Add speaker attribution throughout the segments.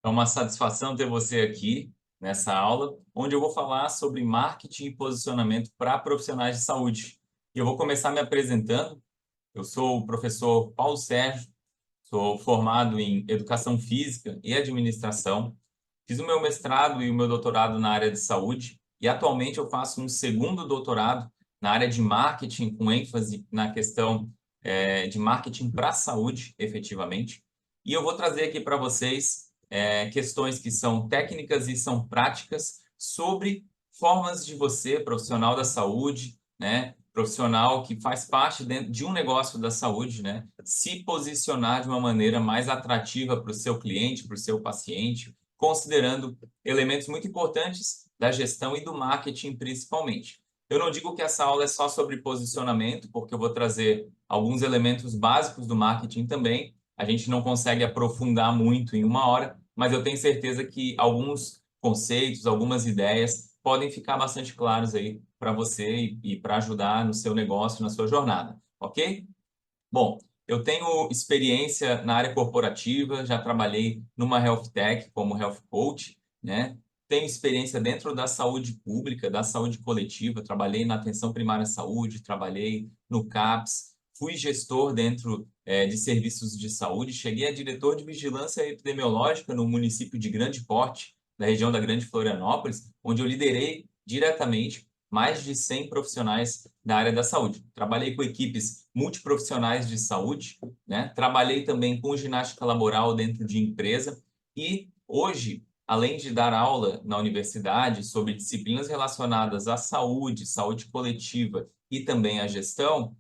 Speaker 1: É uma satisfação ter você aqui nessa aula, onde eu vou falar sobre marketing e posicionamento para profissionais de saúde. E eu vou começar me apresentando. Eu sou o professor Paulo Sérgio, sou formado em Educação Física e Administração. Fiz o meu mestrado e o meu doutorado na área de saúde e atualmente eu faço um segundo doutorado na área de marketing, com ênfase na questão de marketing para a saúde, efetivamente. E eu vou trazer aqui para vocês questões que são técnicas e são práticas sobre formas de você, profissional da saúde, né, profissional que faz parte dentro de um negócio da saúde, né, se posicionar de uma maneira mais atrativa para o seu cliente, para o seu paciente, considerando elementos muito importantes da gestão e do marketing, principalmente. Eu não digo que essa aula é só sobre posicionamento, porque eu vou trazer alguns elementos básicos do marketing também. A gente não consegue aprofundar muito em uma hora, mas eu tenho certeza que alguns conceitos, algumas ideias podem ficar bastante claros aí para você e para ajudar no seu negócio, na sua jornada, ok? Bom, eu tenho experiência na área corporativa, já trabalhei numa health tech como health coach, né? Tenho experiência dentro da saúde pública, da saúde coletiva, trabalhei na atenção primária à saúde, trabalhei no CAPS, fui gestor dentro de serviços de saúde, cheguei a diretor de vigilância epidemiológica no município de Grande Porte, da região da Grande Florianópolis, onde eu liderei diretamente mais de 100 profissionais da área da saúde. Trabalhei com equipes multiprofissionais de saúde, né? Trabalhei também com ginástica laboral dentro de empresa e hoje, além de dar aula na universidade sobre disciplinas relacionadas à saúde, saúde coletiva e também à gestão,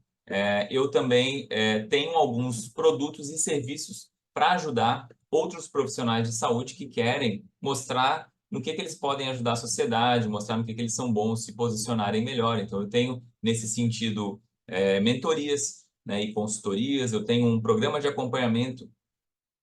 Speaker 1: eu também tenho alguns produtos e serviços para ajudar outros profissionais de saúde que querem mostrar no que eles podem ajudar a sociedade, mostrar no que eles são bons, se posicionarem melhor. Então, eu tenho, nesse sentido, mentorias, né, e consultorias, eu tenho um programa de acompanhamento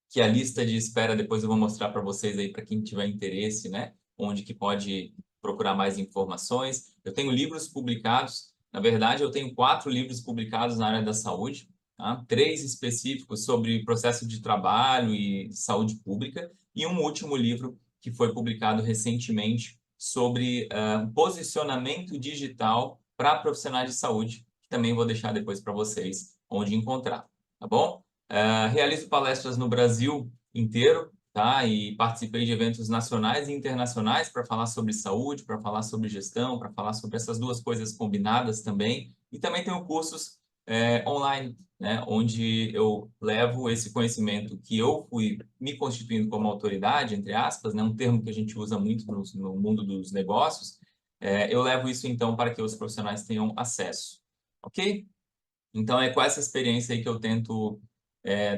Speaker 1: que a lista de espera, depois eu vou mostrar para vocês aí, para quem tiver interesse, né, onde que pode procurar mais informações. Eu tenho livros publicados, na verdade, eu tenho 4 livros publicados na área da saúde, tá? 3 específicos sobre processo de trabalho e saúde pública, e um último livro que foi publicado recentemente sobre posicionamento digital para profissionais de saúde, que também vou deixar depois para vocês onde encontrar, tá bom? Realizo palestras no Brasil inteiro, tá? E participei de eventos nacionais e internacionais para falar sobre saúde, para falar sobre gestão, para falar sobre essas duas coisas combinadas também. E também tenho cursos online, né? Onde eu levo esse conhecimento que eu fui me constituindo como autoridade, entre aspas, né? Um termo que a gente usa muito no mundo dos negócios. Eu levo isso, então, para que os profissionais tenham acesso, ok? Então, é com essa experiência aí que eu tento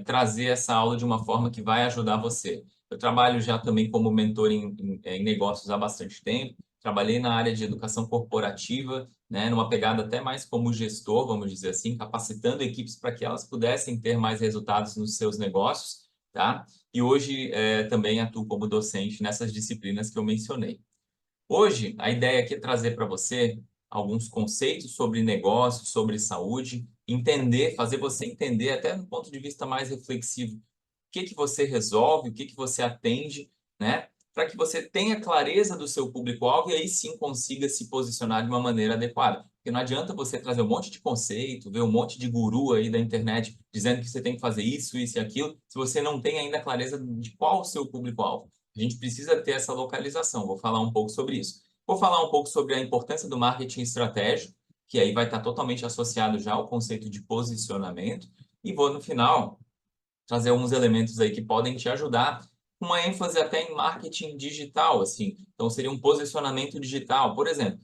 Speaker 1: trazer essa aula de uma forma que vai ajudar você. Eu trabalho já também como mentor em negócios há bastante tempo. Trabalhei na área de educação corporativa, né, numa pegada até mais como gestor, vamos dizer assim, capacitando equipes para que elas pudessem ter mais resultados nos seus negócios, tá? E hoje também atuo como docente nessas disciplinas que eu mencionei. Hoje, a ideia aqui é trazer para você alguns conceitos sobre negócio, sobre saúde, entender, fazer você entender, até do ponto de vista mais reflexivo, o que que você resolve, o que que você atende, né? Para que você tenha clareza do seu público-alvo e aí sim consiga se posicionar de uma maneira adequada. Porque não adianta você trazer um monte de conceito, ver um monte de guru aí da internet dizendo que você tem que fazer isso e aquilo, se você não tem ainda clareza de qual o seu público-alvo. A gente precisa ter essa localização. Vou falar um pouco sobre isso. Vou falar um pouco sobre a importância do marketing estratégico, que aí vai estar totalmente associado já ao conceito de posicionamento. E vou, no final, trazer alguns elementos aí que podem te ajudar, com uma ênfase até em marketing digital, assim. Então, seria um posicionamento digital. Por exemplo,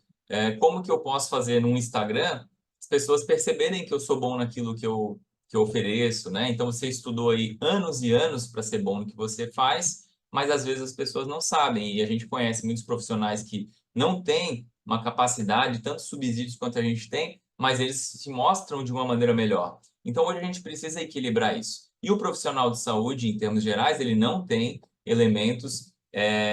Speaker 1: como que eu posso fazer no Instagram as pessoas perceberem que eu sou bom naquilo que eu ofereço, né? Então, você estudou aí anos e anos para ser bom no que você faz, mas às vezes as pessoas não sabem. E a gente conhece muitos profissionais que não têm uma capacidade, tantos subsídios quanto a gente tem, mas eles se mostram de uma maneira melhor. Então, hoje a gente precisa equilibrar isso. E o profissional de saúde, em termos gerais, ele não tem elementos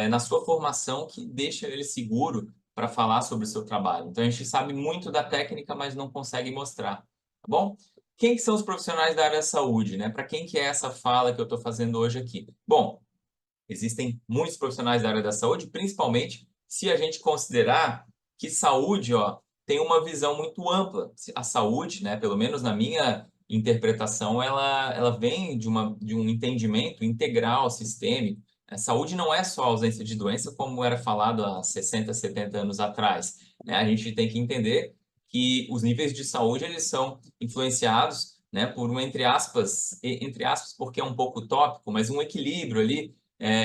Speaker 1: na sua formação que deixa ele seguro para falar sobre o seu trabalho. Então, a gente sabe muito da técnica, mas não consegue mostrar, tá bom? Quem que são os profissionais da área da saúde, né? Para quem que é essa fala que eu estou fazendo hoje aqui? Bom, Existem muitos profissionais da área da saúde, principalmente se a gente considerar que saúde, ó, tem uma visão muito ampla. A saúde, né, pelo menos na minha interpretação, ela vem de um entendimento integral, sistêmico. A saúde não é só ausência de doença, como era falado há 60, 70 anos atrás, né? A gente tem que entender que os níveis de saúde eles são influenciados, né, por um entre aspas, porque é um pouco utópico, mas um equilíbrio ali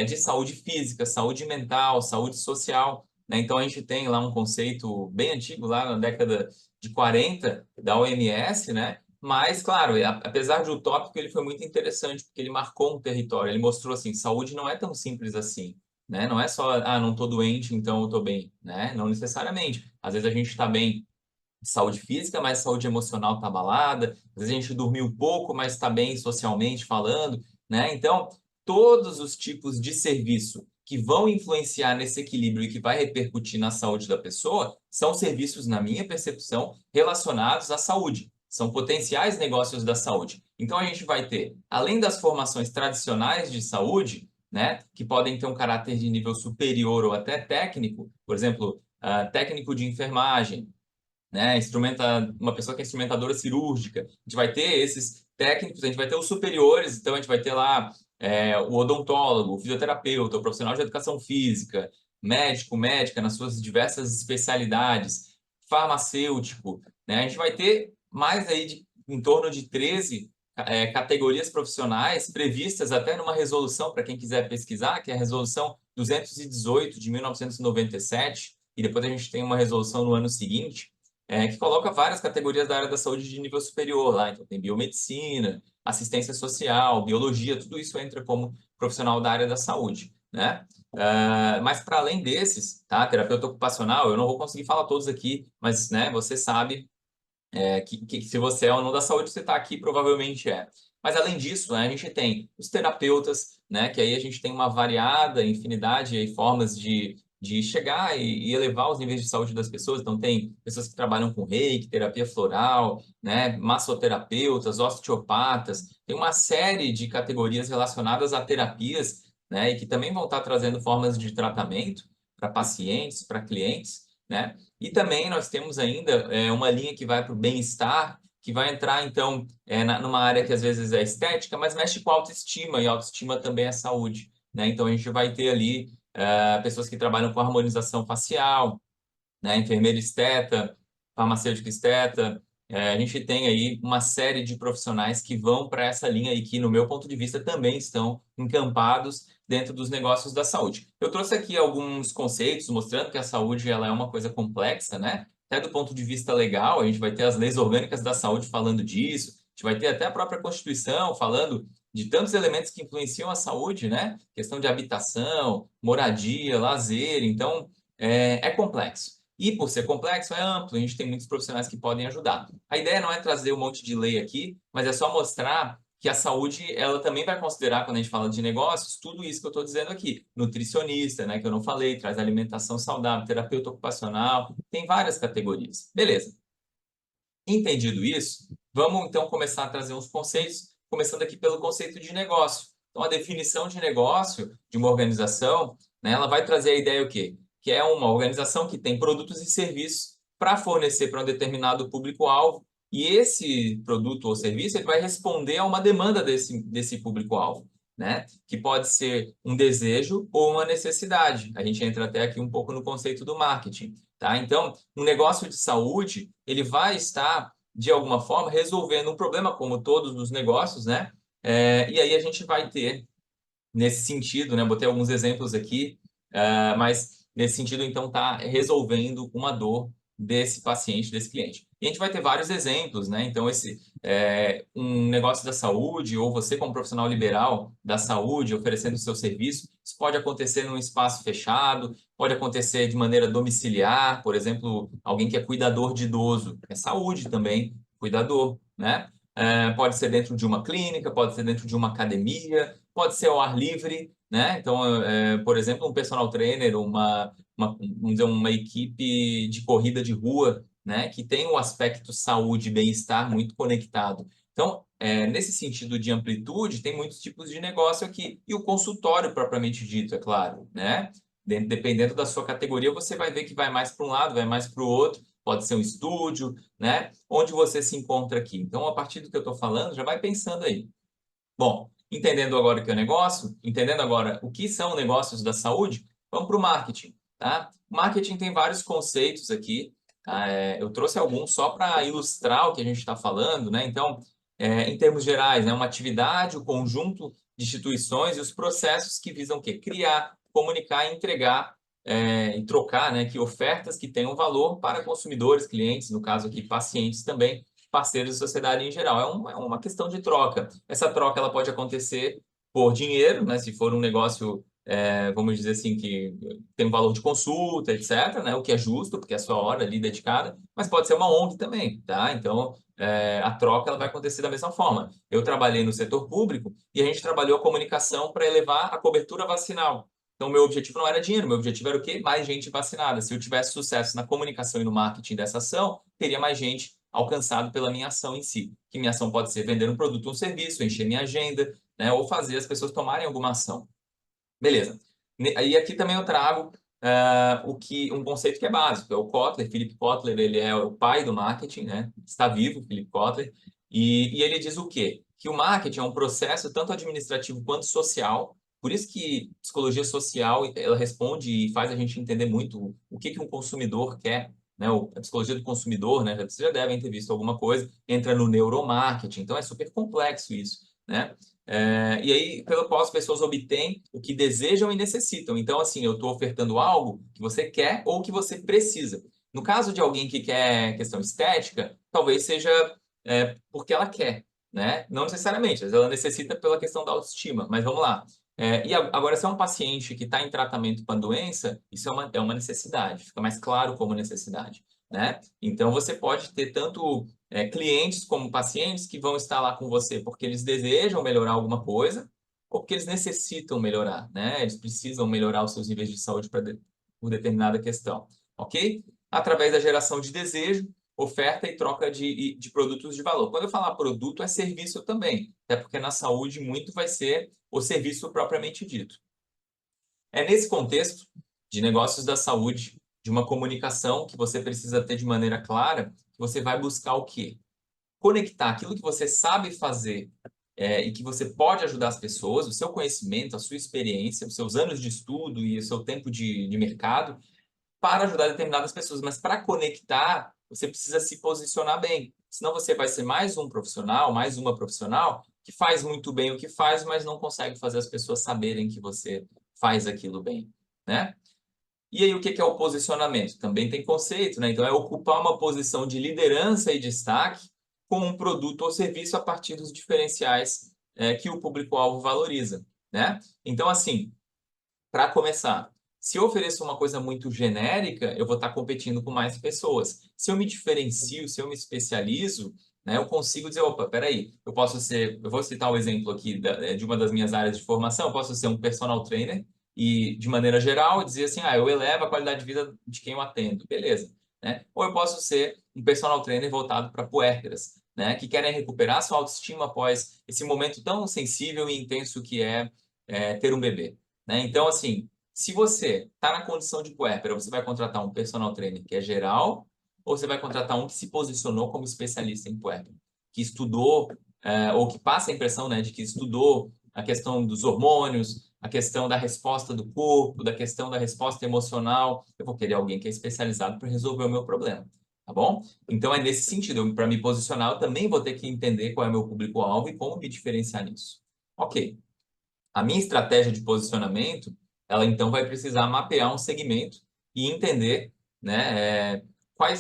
Speaker 1: de saúde física, saúde mental, saúde social, né? Então a gente tem lá um conceito bem antigo, lá na década de 40 da OMS, né? Mas, claro, apesar de utópico, ele foi muito interessante, porque ele marcou um território, ele mostrou assim, saúde não é tão simples assim, né? Não é só, não estou doente, então eu estou bem, né? Não necessariamente. Às vezes a gente está bem de saúde física, mas saúde emocional está abalada. Às vezes a gente dormiu pouco, mas está bem socialmente falando, né? Então, todos os tipos de serviço que vão influenciar nesse equilíbrio e que vai repercutir na saúde da pessoa são serviços, na minha percepção, relacionados à saúde. São potenciais negócios da saúde. Então, a gente vai ter, além das formações tradicionais de saúde, né, que podem ter um caráter de nível superior ou até técnico, por exemplo, técnico de enfermagem, né? Uma pessoa que é instrumentadora cirúrgica. A gente vai ter esses técnicos, a gente vai ter os superiores, então a gente vai ter lá o odontólogo, o fisioterapeuta, o profissional de educação física, médico, médica nas suas diversas especialidades, farmacêutico, né? A gente vai ter mais aí em torno de 13 categorias profissionais previstas até numa resolução, para quem quiser pesquisar, que é a Resolução 218 de 1997, e depois a gente tem uma resolução no ano seguinte, que coloca várias categorias da área da saúde de nível superior lá. Então, tem biomedicina, assistência social, biologia, tudo isso entra como profissional da área da saúde, né? Mas, para além desses, tá? Terapeuta ocupacional, eu não vou conseguir falar todos aqui, mas, né, você sabe que se você é ou não da saúde, você está aqui, provavelmente é. Mas, além disso, né, a gente tem os terapeutas, né, que aí a gente tem uma variada infinidade de formas de chegar e elevar os níveis de saúde das pessoas. Então, tem pessoas que trabalham com reiki, terapia floral, né, massoterapeutas, osteopatas. Tem uma série de categorias relacionadas a terapias, né, e que também vão estar trazendo formas de tratamento para pacientes, para clientes, né? E também nós temos ainda uma linha que vai para o bem-estar, que vai entrar, então, numa área que às vezes é estética, mas mexe com autoestima, e autoestima também é saúde, né? Então, a gente vai ter ali pessoas que trabalham com harmonização facial, né? Enfermeira esteta, farmacêutico esteta. A gente tem aí uma série de profissionais que vão para essa linha e que, no meu ponto de vista, também estão encampados dentro dos negócios da saúde. Eu trouxe aqui alguns conceitos mostrando que a saúde ela é uma coisa complexa, né? Até do ponto de vista legal, a gente vai ter as leis orgânicas da saúde falando disso, a gente vai ter até a própria Constituição falando de tantos elementos que influenciam a saúde, né? Questão de habitação, moradia, lazer. Então, é complexo. E por ser complexo, é amplo, a gente tem muitos profissionais que podem ajudar. A ideia não é trazer um monte de lei aqui, mas é só mostrar que a saúde, ela também vai considerar, quando a gente fala de negócios, tudo isso que eu estou dizendo aqui. Nutricionista, né, que eu não falei, traz alimentação saudável, terapeuta ocupacional, tem várias categorias. Beleza. Entendido isso, vamos então começar a trazer uns conceitos, começando aqui pelo conceito de negócio. Então, a definição de negócio de uma organização, né, ela vai trazer a ideia o quê? Que é uma organização que tem produtos e serviços para fornecer para um determinado público-alvo, e esse produto ou serviço ele vai responder a uma demanda desse público-alvo, né? Que pode ser um desejo ou uma necessidade. A gente entra até aqui um pouco no conceito do marketing, tá? Então, um negócio de saúde, ele vai estar, de alguma forma, resolvendo um problema, como todos os negócios, né? E aí a gente vai ter, nesse sentido, né? Botei alguns exemplos aqui, mas nesse sentido, então, está resolvendo uma dor desse paciente, desse cliente. E a gente vai ter vários exemplos, né? Então, um negócio da saúde, ou você como profissional liberal da saúde, oferecendo o seu serviço, isso pode acontecer num espaço fechado, pode acontecer de maneira domiciliar, por exemplo, alguém que é cuidador de idoso, é saúde também, cuidador, né? Pode ser dentro de uma clínica, pode ser dentro de uma academia, pode ser ao ar livre, né? Então, por exemplo, um personal trainer, vamos dizer, uma equipe de corrida de rua, né? Que tem um aspecto saúde e bem-estar muito conectado. Então, nesse sentido de amplitude, tem muitos tipos de negócio aqui. E o consultório, propriamente dito, é claro, né? Dependendo da sua categoria, você vai ver que vai mais para um lado, vai mais para o outro. Pode ser um estúdio, né? Onde você se encontra aqui. Então, a partir do que eu estou falando, já vai pensando aí. Bom, entendendo agora o que é o negócio, entendendo agora o que são negócios da saúde, vamos para o marketing, tá? O marketing tem vários conceitos aqui. Eu trouxe alguns só para ilustrar o que a gente está falando, né? Então, em termos gerais, né, uma atividade, o conjunto de instituições e os processos que visam o quê? Criar, comunicar, entregar e trocar, né, que ofertas que tenham valor para consumidores, clientes, no caso aqui, pacientes também, parceiros da sociedade em geral. É uma questão de troca. Essa troca ela pode acontecer por dinheiro, né? Se for um negócio, vamos dizer assim, que tem um valor de consulta, etc., né? O que é justo, porque é a sua hora ali dedicada, mas pode ser uma ONG também, tá? Então, a troca ela vai acontecer da mesma forma. Eu trabalhei no setor público e a gente trabalhou a comunicação para elevar a cobertura vacinal. Então, meu objetivo não era dinheiro, meu objetivo era o quê? Mais gente vacinada. Se eu tivesse sucesso na comunicação e no marketing dessa ação, teria mais gente alcançado pela minha ação em si. Que minha ação pode ser vender um produto ou um serviço, encher minha agenda, né, ou fazer as pessoas tomarem alguma ação. Beleza. E aqui também eu trago um conceito que é básico, é o Kotler, Philip Kotler, ele é o pai do marketing, né? Está vivo, Philip Kotler, e ele diz o quê? Que o marketing é um processo tanto administrativo quanto social. Por isso que psicologia social ela responde e faz a gente entender muito o que um consumidor quer, né? A psicologia do consumidor, né? Vocês já devem ter visto alguma coisa, entra no neuromarketing, então é super complexo isso, né? E aí, pelo qual as pessoas obtêm o que desejam e necessitam. Então, assim, eu estou ofertando algo que você quer ou que você precisa. No caso de alguém que quer questão estética, talvez seja porque ela quer, né? Não necessariamente, às vezes ela necessita pela questão da autoestima, mas vamos lá. E agora, se é um paciente que está em tratamento com a doença, isso é uma necessidade, fica mais claro como necessidade, né? Então, você pode ter tanto clientes como pacientes que vão estar lá com você porque eles desejam melhorar alguma coisa ou porque eles necessitam melhorar, né? Eles precisam melhorar os seus níveis de saúde por determinada questão, ok? Através da geração de desejo, oferta e troca de produtos de valor. Quando eu falar produto, é serviço também, até porque na saúde muito vai ser o serviço propriamente dito. É nesse contexto de negócios da saúde, de uma comunicação que você precisa ter de maneira clara, que você vai buscar o quê? Conectar aquilo que você sabe fazer e que você pode ajudar as pessoas, o seu conhecimento, a sua experiência, os seus anos de estudo e o seu tempo de mercado, para ajudar determinadas pessoas. Mas para conectar, você precisa se posicionar bem. Senão você vai ser mais um profissional, mais uma profissional que faz muito bem o que faz, mas não consegue fazer as pessoas saberem que você faz aquilo bem, né? E aí, o que é o posicionamento? Também tem conceito, né? Então, é ocupar uma posição de liderança e destaque com um produto ou serviço a partir dos diferenciais que o público-alvo valoriza, né? Então, assim, para começar, se eu ofereço uma coisa muito genérica, eu vou estar competindo com mais pessoas. Se eu me diferencio, se eu me especializo, né, eu consigo dizer, opa, peraí, eu vou citar o exemplo aqui de uma das minhas áreas de formação, eu posso ser um personal trainer e, de maneira geral, dizer assim, eu elevo a qualidade de vida de quem eu atendo, beleza. Né? Ou eu posso ser um personal trainer voltado para puérperas, né, que querem recuperar sua autoestima após esse momento tão sensível e intenso que é ter um bebê. Né? Então, assim, se você está na condição de puérpera, você vai contratar um personal trainer que é geral, ou você vai contratar um que se posicionou como especialista em puérpera, que estudou, ou que passa a impressão, né, de que estudou a questão dos hormônios, a questão da resposta do corpo, da questão da resposta emocional. Eu vou querer alguém que é especializado para resolver o meu problema, tá bom? Então, é nesse sentido. Para me posicionar, eu também vou ter que entender qual é o meu público-alvo e como me diferenciar nisso. Ok. A minha estratégia de posicionamento, ela então vai precisar mapear um segmento e entender, né,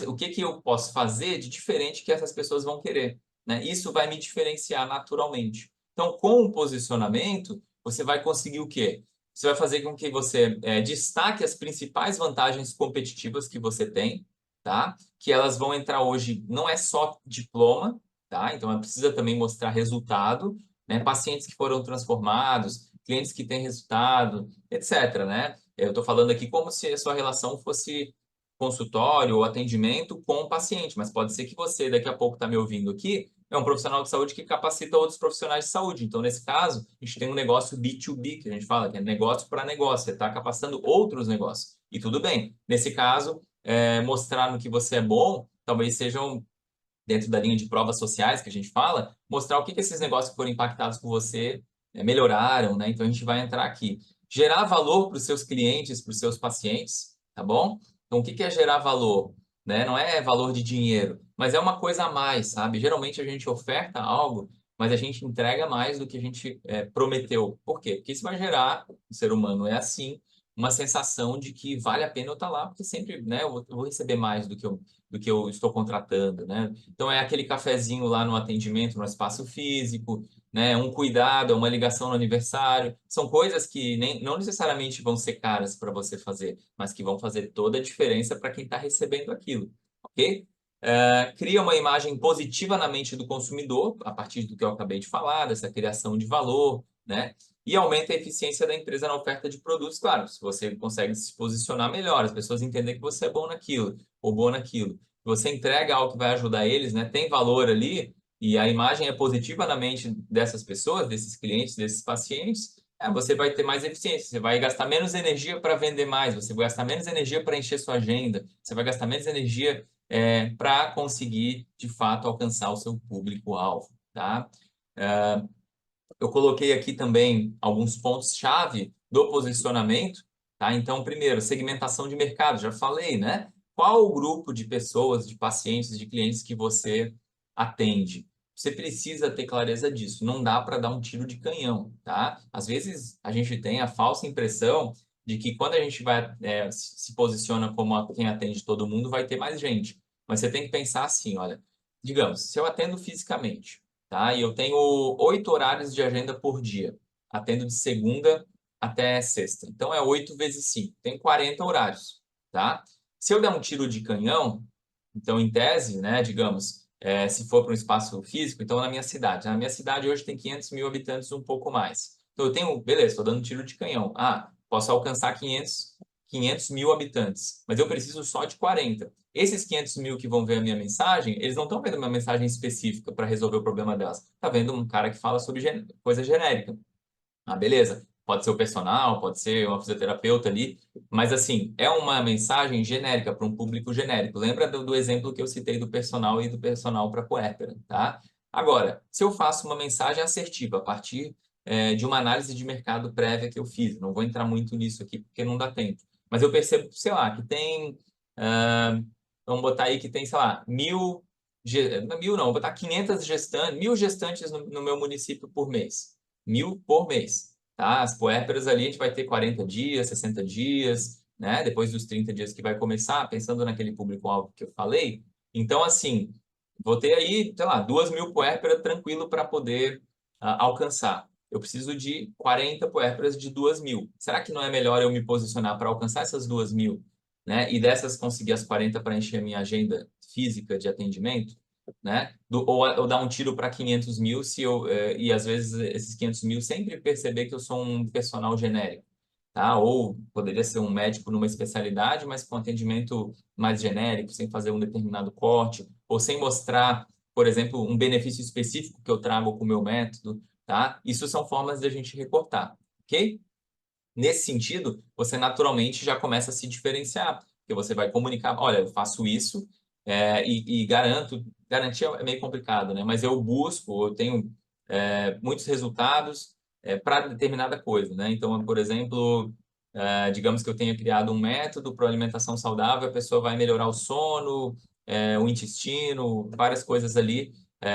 Speaker 1: o que eu posso fazer de diferente que essas pessoas vão querer, né? Isso vai me diferenciar naturalmente. Então, com o posicionamento, você vai conseguir o quê? Você vai fazer com que você destaque as principais vantagens competitivas que você tem, tá? Que elas vão entrar hoje, não é só diploma, tá? Então, ela precisa também mostrar resultado, né? Pacientes que foram transformados, clientes que têm resultado, etc., né? Eu estou falando aqui como se a sua relação fosse consultório ou atendimento com o paciente, mas pode ser que você, daqui a pouco, está me ouvindo aqui é um profissional de saúde que capacita outros profissionais de saúde. Então, nesse caso, a gente tem um negócio B2B, que a gente fala, que é negócio para negócio. Você está capacitando outros negócios. E tudo bem. Nesse caso, mostrar no que você é bom, talvez sejam, dentro da linha de provas sociais que a gente fala, mostrar o que esses negócios que foram impactados por você melhoraram, né? Então, a gente vai entrar aqui. Gerar valor para os seus clientes, para os seus pacientes, tá bom? Então, o que é gerar valor? Né? Não é valor de dinheiro, mas é uma coisa a mais, sabe? Geralmente a gente oferta algo, mas a gente entrega mais do que a gente prometeu. Por quê? Porque isso vai gerar, o ser humano é assim, uma sensação de que vale a pena eu estar lá, porque sempre, né, eu vou receber mais do que eu estou contratando, né? Então é aquele cafezinho lá no atendimento, no espaço físico, né? Um cuidado, uma ligação no aniversário. São coisas que não necessariamente vão ser caras para você fazer, mas que vão fazer toda a diferença para quem está recebendo aquilo, ok? Cria uma imagem positiva na mente do consumidor, a partir do que eu acabei de falar, dessa criação de valor, né? E aumenta a eficiência da empresa na oferta de produtos, claro, se você consegue se posicionar melhor, as pessoas entendem que você é bom naquilo, ou bom naquilo. Você entrega algo que vai ajudar eles, né? Tem valor ali, e a imagem é positiva na mente dessas pessoas, desses clientes, desses pacientes, você vai ter mais eficiência, você vai gastar menos energia para vender mais, você vai gastar menos energia para encher sua agenda, você vai gastar menos energia para conseguir, de fato, alcançar o seu público-alvo, tá? Eu coloquei aqui também alguns pontos-chave do posicionamento, tá? Então, primeiro, segmentação de mercado, já falei, né? Qual o grupo de pessoas, de pacientes, de clientes que você atende? Você precisa ter clareza disso, não dá para dar um tiro de canhão, tá? Às vezes, a gente tem a falsa impressão de que quando a gente vai se posiciona como quem atende todo mundo, vai ter mais gente. Mas você tem que pensar assim, olha, digamos, se eu atendo fisicamente, tá? E eu tenho 8 horários de agenda por dia. Atendo de segunda até sexta. Então, é 8 vezes 5. Tem 40 horários, tá? Se eu der um tiro de canhão, então, em tese, né, digamos, se for para um espaço físico, então na minha cidade. Na minha cidade hoje tem 500 mil habitantes, um pouco mais. Então, eu tenho, beleza, estou dando um tiro de canhão. Posso alcançar 500 mil habitantes, mas eu preciso só de 40. Esses 500 mil que vão ver a minha mensagem, eles não estão vendo uma mensagem específica para resolver o problema delas. Está vendo um cara que fala sobre coisa genérica. Beleza. Pode ser o personal, pode ser uma fisioterapeuta ali, mas assim, é uma mensagem genérica para um público genérico. Lembra do exemplo que eu citei do personal e do personal para puérpera, tá? Agora, se eu faço uma mensagem assertiva a partir de uma análise de mercado prévia que eu fiz, não vou entrar muito nisso aqui porque não dá tempo, mas eu percebo, sei lá, que tem, vamos botar aí que tem, sei lá, mil não, vou botar 500 gestantes, 1.000 gestantes no meu município por mês. 1.000 por mês, tá? As puérperas ali a gente vai ter 40 dias, 60 dias, né? Depois dos 30 dias que vai começar, pensando naquele público-alvo que eu falei. Então, assim, vou ter aí, sei lá, 2.000 puérperas tranquilo para poder alcançar. Eu preciso de 40 puérperas de 2.000. Será que não é melhor eu me posicionar para alcançar essas 2.000, né? E dessas conseguir as 40 para encher a minha agenda física de atendimento? Né? Ou dar um tiro para 500 mil e às vezes esses 500 mil sempre perceber que eu sou um personal genérico, tá? Ou poderia ser um médico numa especialidade, mas com atendimento mais genérico, sem fazer um determinado corte, ou sem mostrar, por exemplo, um benefício específico que eu trago com o meu método, tá? Isso são formas de a gente recortar, ok? Nesse sentido, você naturalmente já começa a se diferenciar, porque você vai comunicar, olha, eu faço isso e garanto, garantir é meio complicado, né? Mas eu busco, eu tenho muitos resultados para determinada coisa, né? Então, por exemplo, digamos que eu tenha criado um método para alimentação saudável, a pessoa vai melhorar o sono, o intestino, várias coisas ali.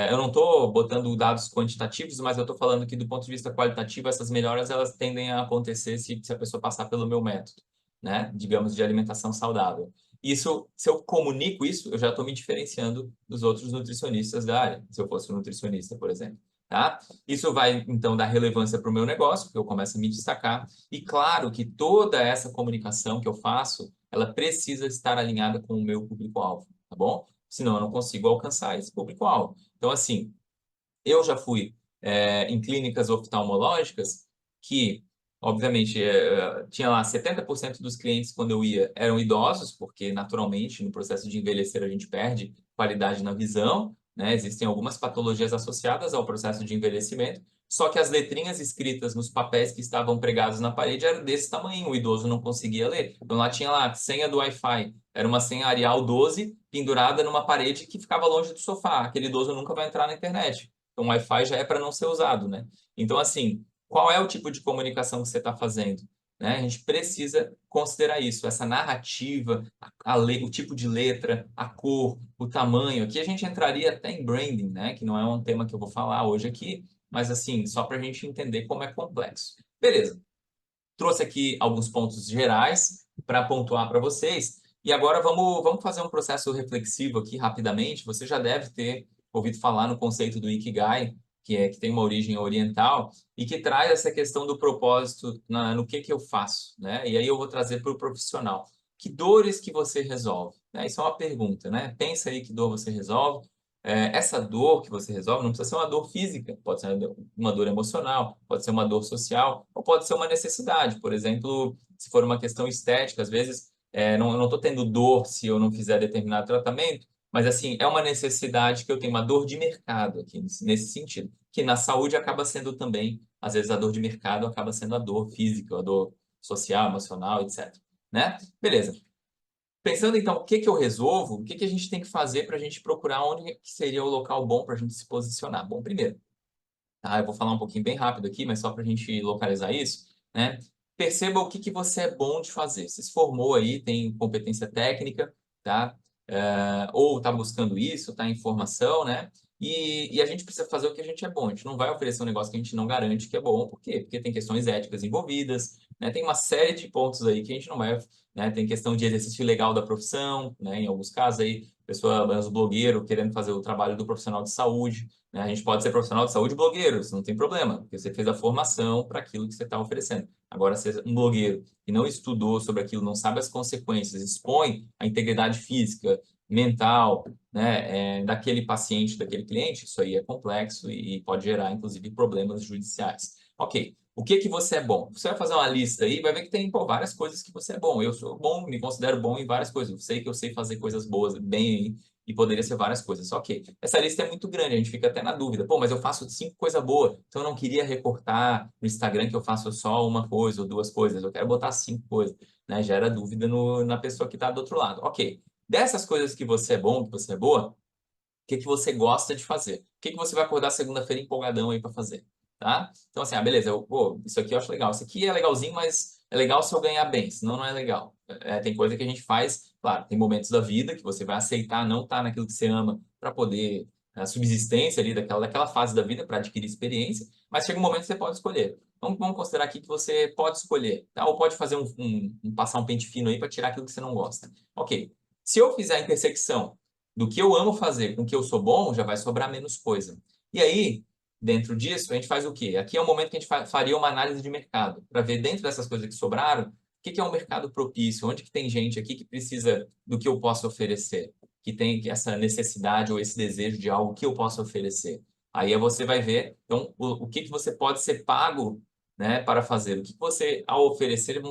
Speaker 1: Eu não estou botando dados quantitativos, mas eu estou falando que do ponto de vista qualitativo, essas melhoras elas tendem a acontecer se a pessoa passar pelo meu método, né? Digamos, de alimentação saudável. Isso, se eu comunico isso, eu já estou me diferenciando dos outros nutricionistas da área, se eu fosse um nutricionista, por exemplo. Tá? Isso vai, então, dar relevância para o meu negócio, porque eu começo a me destacar. E claro que toda essa comunicação que eu faço, ela precisa estar alinhada com o meu público-alvo, tá bom? Senão eu não consigo alcançar esse público-alvo. Então, assim, eu já fui em clínicas oftalmológicas que, obviamente, tinha lá 70% dos clientes, quando eu ia, eram idosos, porque naturalmente no processo de envelhecer a gente perde qualidade na visão, né? Existem algumas patologias associadas ao processo de envelhecimento, só que as letrinhas escritas nos papéis que estavam pregados na parede eram desse tamanho, o idoso não conseguia ler. Então lá tinha lá, senha do Wi-Fi, era uma senha Arial 12 pendurada numa parede que ficava longe do sofá. Aquele idoso nunca vai entrar na internet. Então o Wi-Fi já é para não ser usado, né? Então assim, qual é o tipo de comunicação que você está fazendo? Né? A gente precisa considerar isso, essa narrativa, o tipo de letra, a cor, o tamanho. Aqui a gente entraria até em branding, né? Que não é um tema que eu vou falar hoje aqui, mas assim, só para a gente entender como é complexo. Beleza. Trouxe aqui alguns pontos gerais para pontuar para vocês. E agora vamos fazer um processo reflexivo aqui rapidamente. Você já deve ter ouvido falar no conceito do Ikigai, que tem uma origem oriental, e que traz essa questão do propósito no que eu faço, né? E aí eu vou trazer para o profissional. Que dores que você resolve? Né? Isso é uma pergunta, né? Pensa aí que dor você resolve. Essa dor que você resolve não precisa ser uma dor física, pode ser uma dor emocional, pode ser uma dor social, ou pode ser uma necessidade. Por exemplo, se for uma questão estética, às vezes não estou tendo dor se eu não fizer determinado tratamento, mas assim, é uma necessidade que eu tenho uma dor de mercado aqui, nesse sentido, que na saúde acaba sendo também, às vezes a dor de mercado acaba sendo a dor física, a dor social, emocional, etc. Né? Beleza. Pensando então, o que que eu resolvo, o que que a gente tem que fazer para a gente procurar onde que seria o local bom para a gente se posicionar? Bom, primeiro, tá? Eu vou falar um pouquinho bem rápido aqui, mas só para a gente localizar isso, né? Perceba o que que você é bom de fazer. Você se formou aí, tem competência técnica, tá? Ou está buscando isso, está em formação, né? E a gente precisa fazer o que a gente é bom. A gente não vai oferecer um negócio que a gente não garante que é bom. Por quê? Porque tem questões éticas envolvidas, né? Tem uma série de pontos aí que a gente não vai, né? Tem questão de exercício legal da profissão, né? Em alguns casos aí, pessoa, os blogueiros querendo fazer o trabalho do profissional de saúde, né? A gente pode ser profissional de saúde e blogueiro, isso não tem problema, porque você fez a formação para aquilo que você está oferecendo. Agora, se um blogueiro que não estudou sobre aquilo, não sabe as consequências, expõe a integridade física, mental, né, daquele paciente, daquele cliente, isso aí é complexo e pode gerar, inclusive, problemas judiciais. Ok, o que que você é bom? Você vai fazer uma lista aí, vai ver que tem várias coisas que você é bom. Eu sou bom, me considero bom em várias coisas. Eu sei que eu sei fazer coisas boas, bem, e poderia ser várias coisas. Ok, essa lista é muito grande, a gente fica até na dúvida. Pô, mas eu faço 5 coisas boas, então eu não queria recortar no Instagram que eu faço só uma coisa ou 2 coisas, eu quero botar 5 coisas, né? Gera dúvida na pessoa que está do outro lado. Ok, dessas coisas que você é bom, que você é boa, o que que você gosta de fazer? O que que você vai acordar segunda-feira empolgadão aí para fazer? Tá? Então, assim, beleza, pô, isso aqui eu acho legal. Isso aqui é legalzinho, mas é legal se eu ganhar bem, senão não é legal. Tem coisa que a gente faz, claro, tem momentos da vida que você vai aceitar não estar naquilo que você ama para poder, a subsistência ali daquela fase da vida para adquirir experiência, mas chega um momento que você pode escolher. Então, vamos considerar aqui que você pode escolher, tá? Ou pode fazer passar um pente fino aí para tirar aquilo que você não gosta. Ok. Se eu fizer a intersecção do que eu amo fazer com o que eu sou bom, já vai sobrar menos coisa. E aí, dentro disso, a gente faz o quê? Aqui é o momento que a gente faria uma análise de mercado, para ver dentro dessas coisas que sobraram, o que que é um mercado propício, onde que tem gente aqui que precisa do que eu posso oferecer, que tem essa necessidade ou esse desejo de algo que eu posso oferecer. Aí você vai ver, então, o que que você pode ser pago, né, para fazer. O que você, ao oferecer,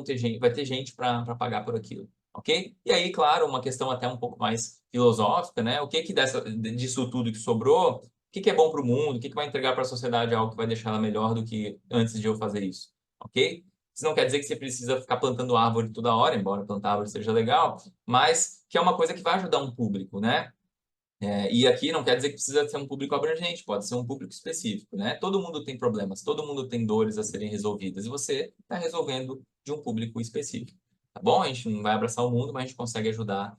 Speaker 1: vai ter gente para pagar por aquilo. Ok? E aí, claro, uma questão até um pouco mais filosófica, né? O que que disso tudo que sobrou, o que que é bom para o mundo, o que que vai entregar para a sociedade algo que vai deixar ela melhor do que antes de eu fazer isso, ok? Isso não quer dizer que você precisa ficar plantando árvore toda hora, embora plantar árvore seja legal, mas que é uma coisa que vai ajudar um público, né? E aqui não quer dizer que precisa ser um público abrangente, pode ser um público específico, né? Todo mundo tem problemas, todo mundo tem dores a serem resolvidas, e você está resolvendo de um público específico, tá bom? A gente não vai abraçar o mundo, mas a gente consegue ajudar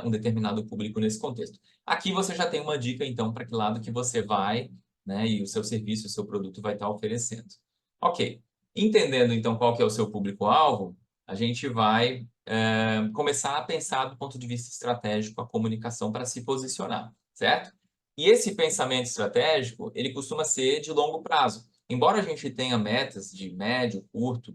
Speaker 1: um determinado público nesse contexto. Aqui você já tem uma dica, então, para que lado que você vai, né? E o seu serviço, o seu produto vai estar oferecendo. Ok. Entendendo, então, qual que é o seu público-alvo, a gente vai começar a pensar do ponto de vista estratégico a comunicação para se posicionar, certo? E esse pensamento estratégico, ele costuma ser de longo prazo. Embora a gente tenha metas de médio, curto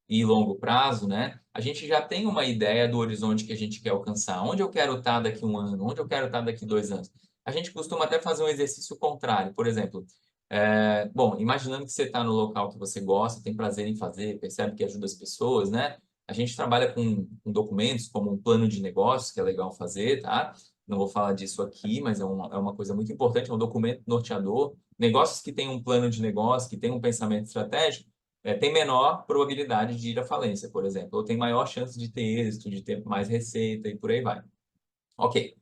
Speaker 1: e longo prazo, né? A gente já tem uma ideia do horizonte que a gente quer alcançar. Onde eu quero estar daqui a um ano? Onde eu quero estar daqui a 2 anos? A gente costuma até fazer um exercício contrário. Por exemplo, bom, imaginando que você está no local que você gosta, tem prazer em fazer, percebe que ajuda as pessoas, né? A gente trabalha com documentos como um plano de negócios, que é legal fazer, tá? não vou falar disso aqui, mas é uma coisa muito importante, é um documento norteador. Negócios que têm um plano de negócio, que têm um pensamento estratégico, tem menor probabilidade de ir à falência, por exemplo, ou tem maior chance de ter êxito, de ter mais receita e por aí vai. Ok.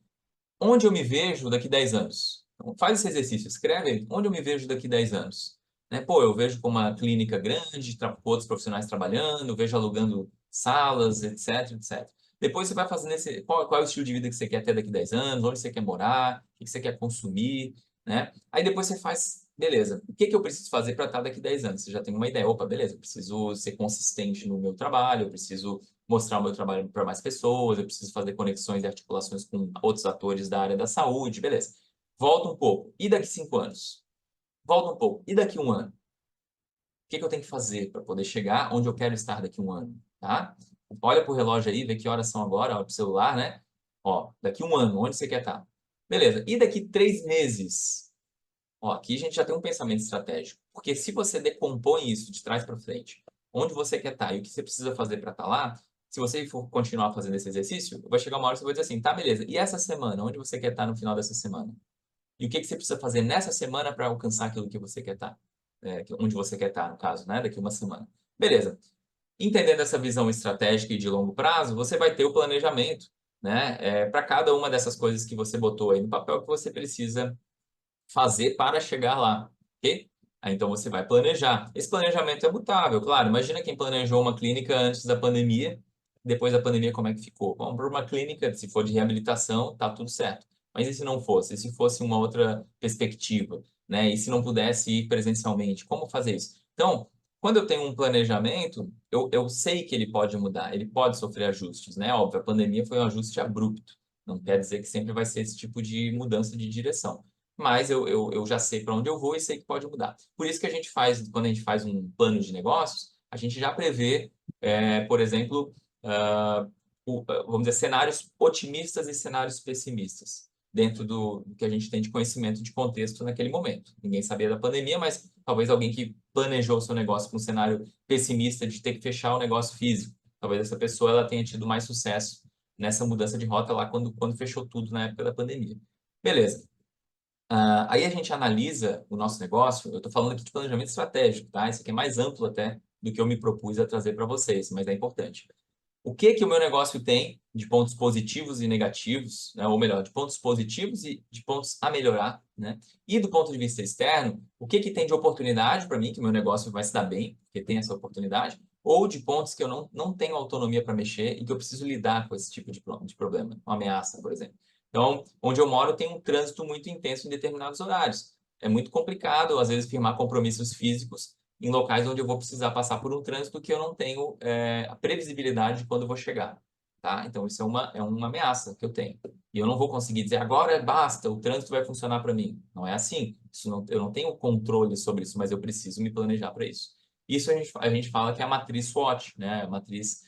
Speaker 1: Onde eu me vejo daqui 10 anos? Então, faz esse exercício, escreve aí, onde eu me vejo daqui 10 anos? Né? Pô, eu vejo com uma clínica grande, com outros profissionais trabalhando, vejo alugando salas, etc, etc. Depois você vai fazendo qual é o estilo de vida que você quer ter daqui 10 anos, onde você quer morar, o que você quer consumir, né? Aí depois você faz, beleza, o que eu preciso fazer para estar daqui 10 anos? Você já tem uma ideia, opa, beleza, eu preciso ser consistente no meu trabalho, eu preciso mostrar o meu trabalho para mais pessoas, eu preciso fazer conexões e articulações com outros atores da área da saúde, beleza. Volta um pouco. E daqui 5 anos? Volta um pouco. E daqui 1 ano? O que eu tenho que fazer para poder chegar onde eu quero estar daqui 1 ano? Tá? Olha para o relógio aí, vê que horas são agora, olha para o celular, né? Ó, daqui 1 ano, onde você quer estar? Beleza. E daqui 3 meses? Ó, aqui a gente já tem um pensamento estratégico. Porque se você decompõe isso de trás para frente, onde você quer estar e o que você precisa fazer para estar lá, se você for continuar fazendo esse exercício, vai chegar uma hora que você vai dizer assim, tá, beleza, e essa semana? Onde você quer estar no final dessa semana? E o que você precisa fazer nessa semana para alcançar aquilo que você quer estar? Onde você quer estar, no caso, né? Daqui 1 semana. Beleza. Entendendo essa visão estratégica e de longo prazo, você vai ter o planejamento, né? Para cada uma dessas coisas que você botou aí no papel que você precisa fazer para chegar lá, ok? Aí, então você vai planejar. Esse planejamento é mutável, claro. Imagina quem planejou uma clínica antes da pandemia, depois da pandemia como é que ficou? Vamos para uma clínica, se for de reabilitação, tá tudo certo. Mas e se não fosse? E se fosse uma outra perspectiva, né? E se não pudesse ir presencialmente, como fazer isso? Então, quando eu tenho um planejamento, eu sei que ele pode mudar, ele pode sofrer ajustes, né? Óbvio, a pandemia foi um ajuste abrupto. Não quer dizer que sempre vai ser esse tipo de mudança de direção, mas eu já sei para onde eu vou e sei que pode mudar. Por isso que a gente faz, quando a gente faz um plano de negócios, a gente já prevê, por exemplo, ah, vamos dizer, cenários otimistas e cenários pessimistas, dentro do que a gente tem de conhecimento de contexto naquele momento. Ninguém sabia da pandemia, mas talvez alguém que planejou o seu negócio com um cenário pessimista de ter que fechar o negócio físico. Talvez essa pessoa ela tenha tido mais sucesso nessa mudança de rota lá quando fechou tudo na época da pandemia. Beleza. Aí a gente analisa o nosso negócio, eu estou falando aqui de planejamento estratégico, tá? Isso aqui é mais amplo até do que eu me propus a trazer para vocês, mas é importante. O que que o meu negócio tem de pontos positivos e negativos, né? Ou melhor, de pontos positivos e de pontos a melhorar, né? E do ponto de vista externo, o que que tem de oportunidade para mim, que o meu negócio vai se dar bem, porque tem essa oportunidade, ou de pontos que eu não tenho autonomia para mexer e que eu preciso lidar com esse tipo de problema, uma ameaça, por exemplo. Então, onde eu moro tem um trânsito muito intenso em determinados horários. É muito complicado, às vezes, firmar compromissos físicos em locais onde eu vou precisar passar por um trânsito que eu não tenho a previsibilidade de quando eu vou chegar, tá? Então, isso é uma ameaça que eu tenho. E eu não vou conseguir dizer, agora basta, o trânsito vai funcionar para mim. Não é assim. Eu não tenho controle sobre isso, mas eu preciso me planejar para isso. Isso a gente fala que é a matriz SWOT, né? A matriz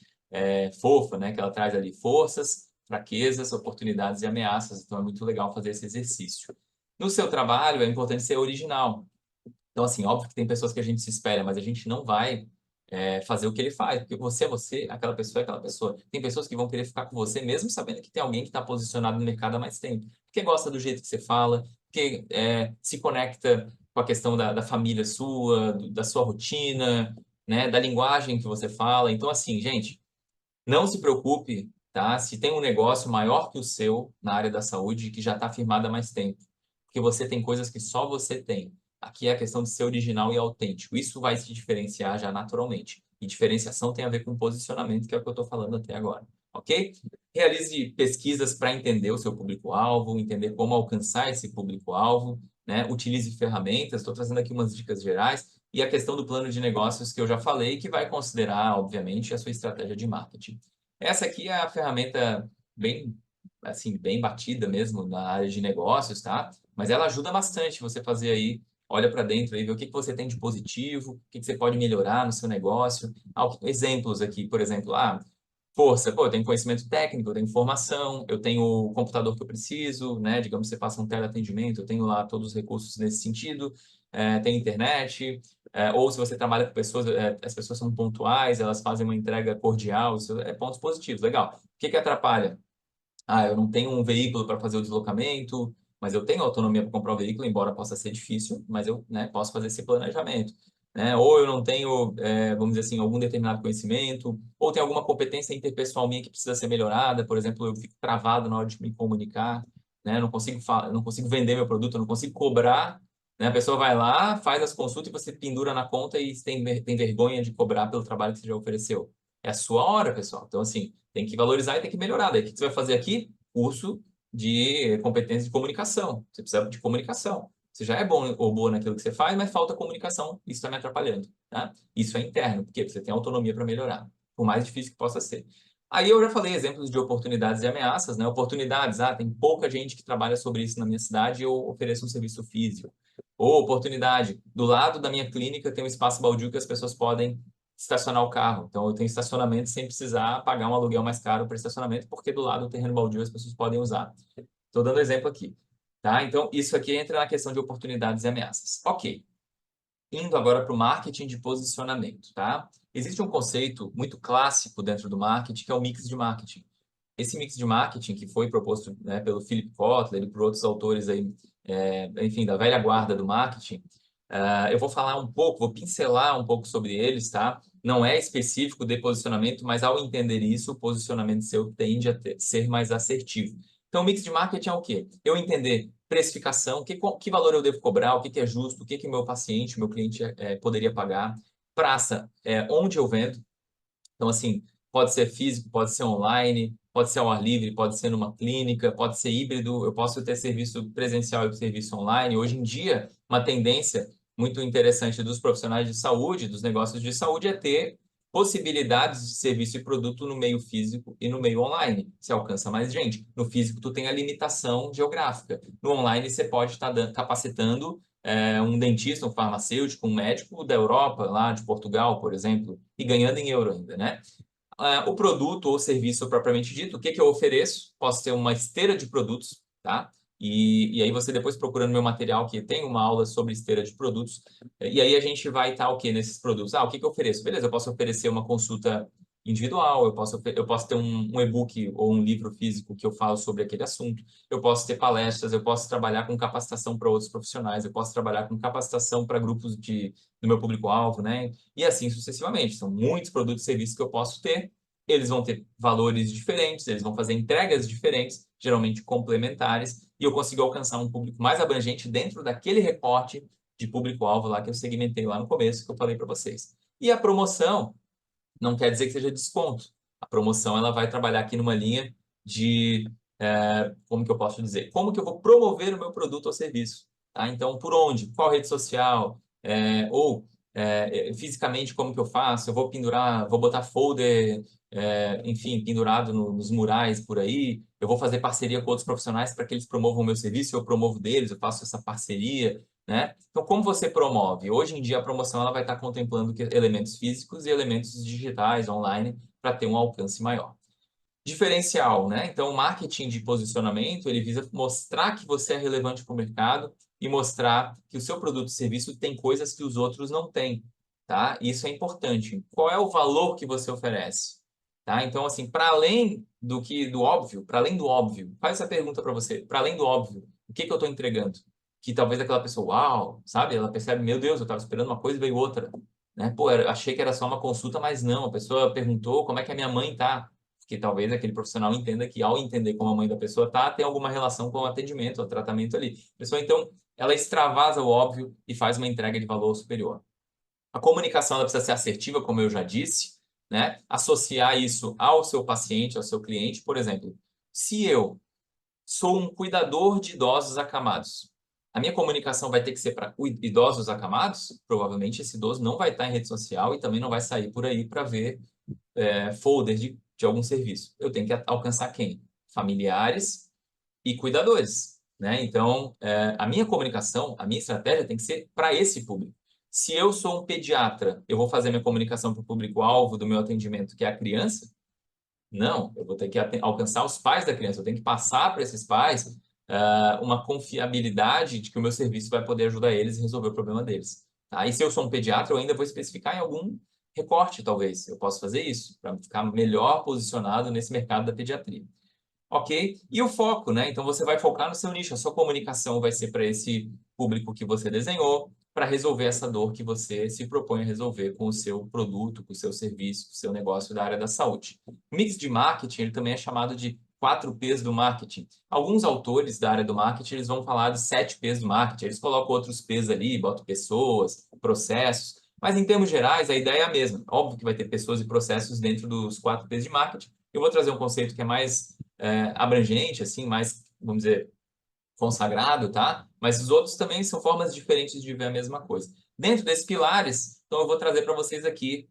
Speaker 1: fofa, né? Que ela traz ali forças, fraquezas, oportunidades e ameaças. Então, é muito legal fazer esse exercício. No seu trabalho, é importante ser original. Então, assim, óbvio que tem pessoas que a gente se espelha, mas a gente não vai fazer o que ele faz, porque você é você, aquela pessoa é aquela pessoa. Tem pessoas que vão querer ficar com você, mesmo sabendo que tem alguém que está posicionado no mercado há mais tempo, porque gosta do jeito que você fala, porque se conecta com a questão da família sua, da sua rotina, né, da linguagem que você fala. Então, assim, gente, não se preocupe, tá? Se tem um negócio maior que o seu na área da saúde que já está firmado há mais tempo, porque você tem coisas que só você tem. Aqui é a questão de ser original e autêntico. Isso vai se diferenciar já naturalmente. E diferenciação tem a ver com posicionamento, que é o que eu estou falando até agora, ok? Realize pesquisas para entender o seu público-alvo, entender como alcançar esse público-alvo, né? Utilize ferramentas. Estou trazendo aqui umas dicas gerais e a questão do plano de negócios que eu já falei, que vai considerar, obviamente, a sua estratégia de marketing. Essa aqui é a ferramenta bem, assim, bem batida mesmo na área de negócios, tá? Mas ela ajuda bastante você fazer aí, olha para dentro aí, ver o que que você tem de positivo, o que que você pode melhorar no seu negócio. Exemplos aqui, por exemplo, força, pô, eu tenho conhecimento técnico, eu tenho formação, eu tenho o computador que eu preciso, né? Digamos, você passa um teleatendimento, eu tenho lá todos os recursos nesse sentido, tem internet, ou se você trabalha com pessoas, as pessoas são pontuais, elas fazem uma entrega cordial, isso é pontos positivos, legal. O que que atrapalha? Eu não tenho um veículo para fazer o deslocamento, mas eu tenho autonomia para comprar o veículo, embora possa ser difícil, mas eu, né, posso fazer esse planejamento. Né? Ou eu não tenho, vamos dizer assim, algum determinado conhecimento, ou tem alguma competência interpessoal minha que precisa ser melhorada. Por exemplo, eu fico travado na hora de me comunicar, né? Eu não consigo, não consigo vender meu produto, eu não consigo cobrar. Né? A pessoa vai lá, faz as consultas e você pendura na conta e tem vergonha de cobrar pelo trabalho que você já ofereceu. É a sua hora, pessoal. Então, assim, tem que valorizar e tem que melhorar. Daí, o que você vai fazer aqui? Curso de competência de comunicação. Você precisa de comunicação. Você já é bom ou boa naquilo que você faz, mas falta comunicação. Isso está me atrapalhando. Tá? Isso é interno, porque você tem autonomia para melhorar, por mais difícil que possa ser. Aí eu já falei exemplos de oportunidades e ameaças, né? Oportunidades, tem pouca gente que trabalha sobre isso na minha cidade e eu ofereço um serviço físico. Ou oportunidade, do lado da minha clínica tem um espaço baldio que as pessoas podem estacionar o carro. Então, eu tenho estacionamento sem precisar pagar um aluguel mais caro para estacionamento, porque do lado do terreno baldio as pessoas podem usar. Estou dando exemplo aqui. Tá? Então, isso aqui entra na questão de oportunidades e ameaças. Ok. Indo agora para o marketing de posicionamento. Tá? Existe um conceito muito clássico dentro do marketing, que é o mix de marketing. Esse mix de marketing que foi proposto, né, pelo Philip Kotler e por outros autores aí, enfim, da velha guarda do marketing, eu vou falar um pouco, vou pincelar um pouco sobre eles, tá? Não é específico de posicionamento, mas ao entender isso, o posicionamento seu tende a ser mais assertivo. Então, o mix de marketing é o quê? Eu entender precificação, que valor eu devo cobrar, o que é justo, o que meu paciente, meu cliente poderia pagar. Praça, onde eu vendo. Então, assim, pode ser físico, pode ser online, pode ser ao ar livre, pode ser numa clínica, pode ser híbrido, eu posso ter serviço presencial e serviço online. Hoje em dia, uma tendência muito interessante dos profissionais de saúde, dos negócios de saúde, é ter possibilidades de serviço e produto no meio físico e no meio online. Você alcança mais gente. No físico, tu tem a limitação geográfica. No online, você pode estar capacitando um dentista, um farmacêutico, um médico da Europa, lá de Portugal, por exemplo, e ganhando em euro ainda, né? O produto ou serviço propriamente dito, o que que eu ofereço? Posso ter uma esteira de produtos, tá? E aí você depois procurando meu material, que tem uma aula sobre esteira de produtos, e aí a gente vai estar o quê nesses produtos? O que que eu ofereço? Beleza, eu posso oferecer uma consulta individual, eu posso ter um e-book ou um livro físico que eu falo sobre aquele assunto, eu posso ter palestras, eu posso trabalhar com capacitação para outros profissionais, eu posso trabalhar com capacitação para grupos do meu público-alvo, né? E assim sucessivamente. São muitos produtos e serviços que eu posso ter. Eles vão ter valores diferentes, eles vão fazer entregas diferentes, geralmente complementares, e eu consigo alcançar um público mais abrangente dentro daquele recorte de público-alvo lá que eu segmentei lá no começo, que eu falei para vocês. E a promoção não quer dizer que seja desconto. A promoção ela vai trabalhar aqui numa linha de, como que eu posso dizer? Como que eu vou promover o meu produto ou serviço? Tá? Então, por onde? Qual rede social? Fisicamente, como que eu faço? Eu vou pendurar, vou botar folder, enfim, pendurado nos murais por aí. Eu vou fazer parceria com outros profissionais para que eles promovam o meu serviço, eu promovo deles, eu faço essa parceria. Né? Então, como você promove? Hoje em dia, a promoção ela vai estar contemplando elementos físicos e elementos digitais, online, para ter um alcance maior. Diferencial, né? Então, o marketing de posicionamento, ele visa mostrar que você é relevante para o mercado e mostrar que o seu produto e serviço tem coisas que os outros não têm, tá? Isso é importante. Qual é o valor que você oferece? Tá? Então, assim, para além do óbvio, para além do óbvio, faz essa pergunta para você, para além do óbvio, o que que eu estou entregando? Que talvez aquela pessoa, uau, sabe? Ela percebe, meu Deus, eu estava esperando uma coisa e veio outra. Né? Pô, achei que era só uma consulta, mas não. A pessoa perguntou como é que a minha mãe tá, que talvez aquele profissional entenda que, ao entender como a mãe da pessoa tá, tem alguma relação com o atendimento, o tratamento ali. A pessoa, então, ela extravasa o óbvio e faz uma entrega de valor superior. A comunicação ela precisa ser assertiva, como eu já disse, né? Associar isso ao seu paciente, ao seu cliente. Por exemplo, se eu sou um cuidador de idosos acamados, a minha comunicação vai ter que ser para idosos acamados? Provavelmente esse idoso não vai estar em rede social e também não vai sair por aí para ver folder de algum serviço. Eu tenho que alcançar quem? Familiares e cuidadores, né? Então, a minha comunicação, a minha estratégia tem que ser para esse público. Se eu sou um pediatra, eu vou fazer minha comunicação para o público-alvo do meu atendimento, que é a criança? Não, eu vou ter que alcançar os pais da criança, eu tenho que passar para esses pais uma confiabilidade de que o meu serviço vai poder ajudar eles a resolver o problema deles. Tá? E se eu sou um pediatra, eu ainda vou especificar em algum recorte, talvez. Eu posso fazer isso, para ficar melhor posicionado nesse mercado da pediatria. Ok? E o foco, né? Então você vai focar no seu nicho, a sua comunicação vai ser para esse público que você desenhou, para resolver essa dor que você se propõe a resolver com o seu produto, com o seu serviço, com o seu negócio da área da saúde. O mix de marketing, ele também é chamado de 4Ps do marketing. Alguns autores da área do marketing, eles vão falar de 7Ps do marketing, eles colocam outros Ps ali, botam pessoas, processos, mas em termos gerais, a ideia é a mesma. Óbvio que vai ter pessoas e processos dentro dos 4Ps de marketing. Eu vou trazer um conceito que é mais abrangente, assim, mais, vamos dizer, consagrado, tá? Mas os outros também são formas diferentes de ver a mesma coisa. Dentro desses pilares, então eu vou trazer para vocês aqui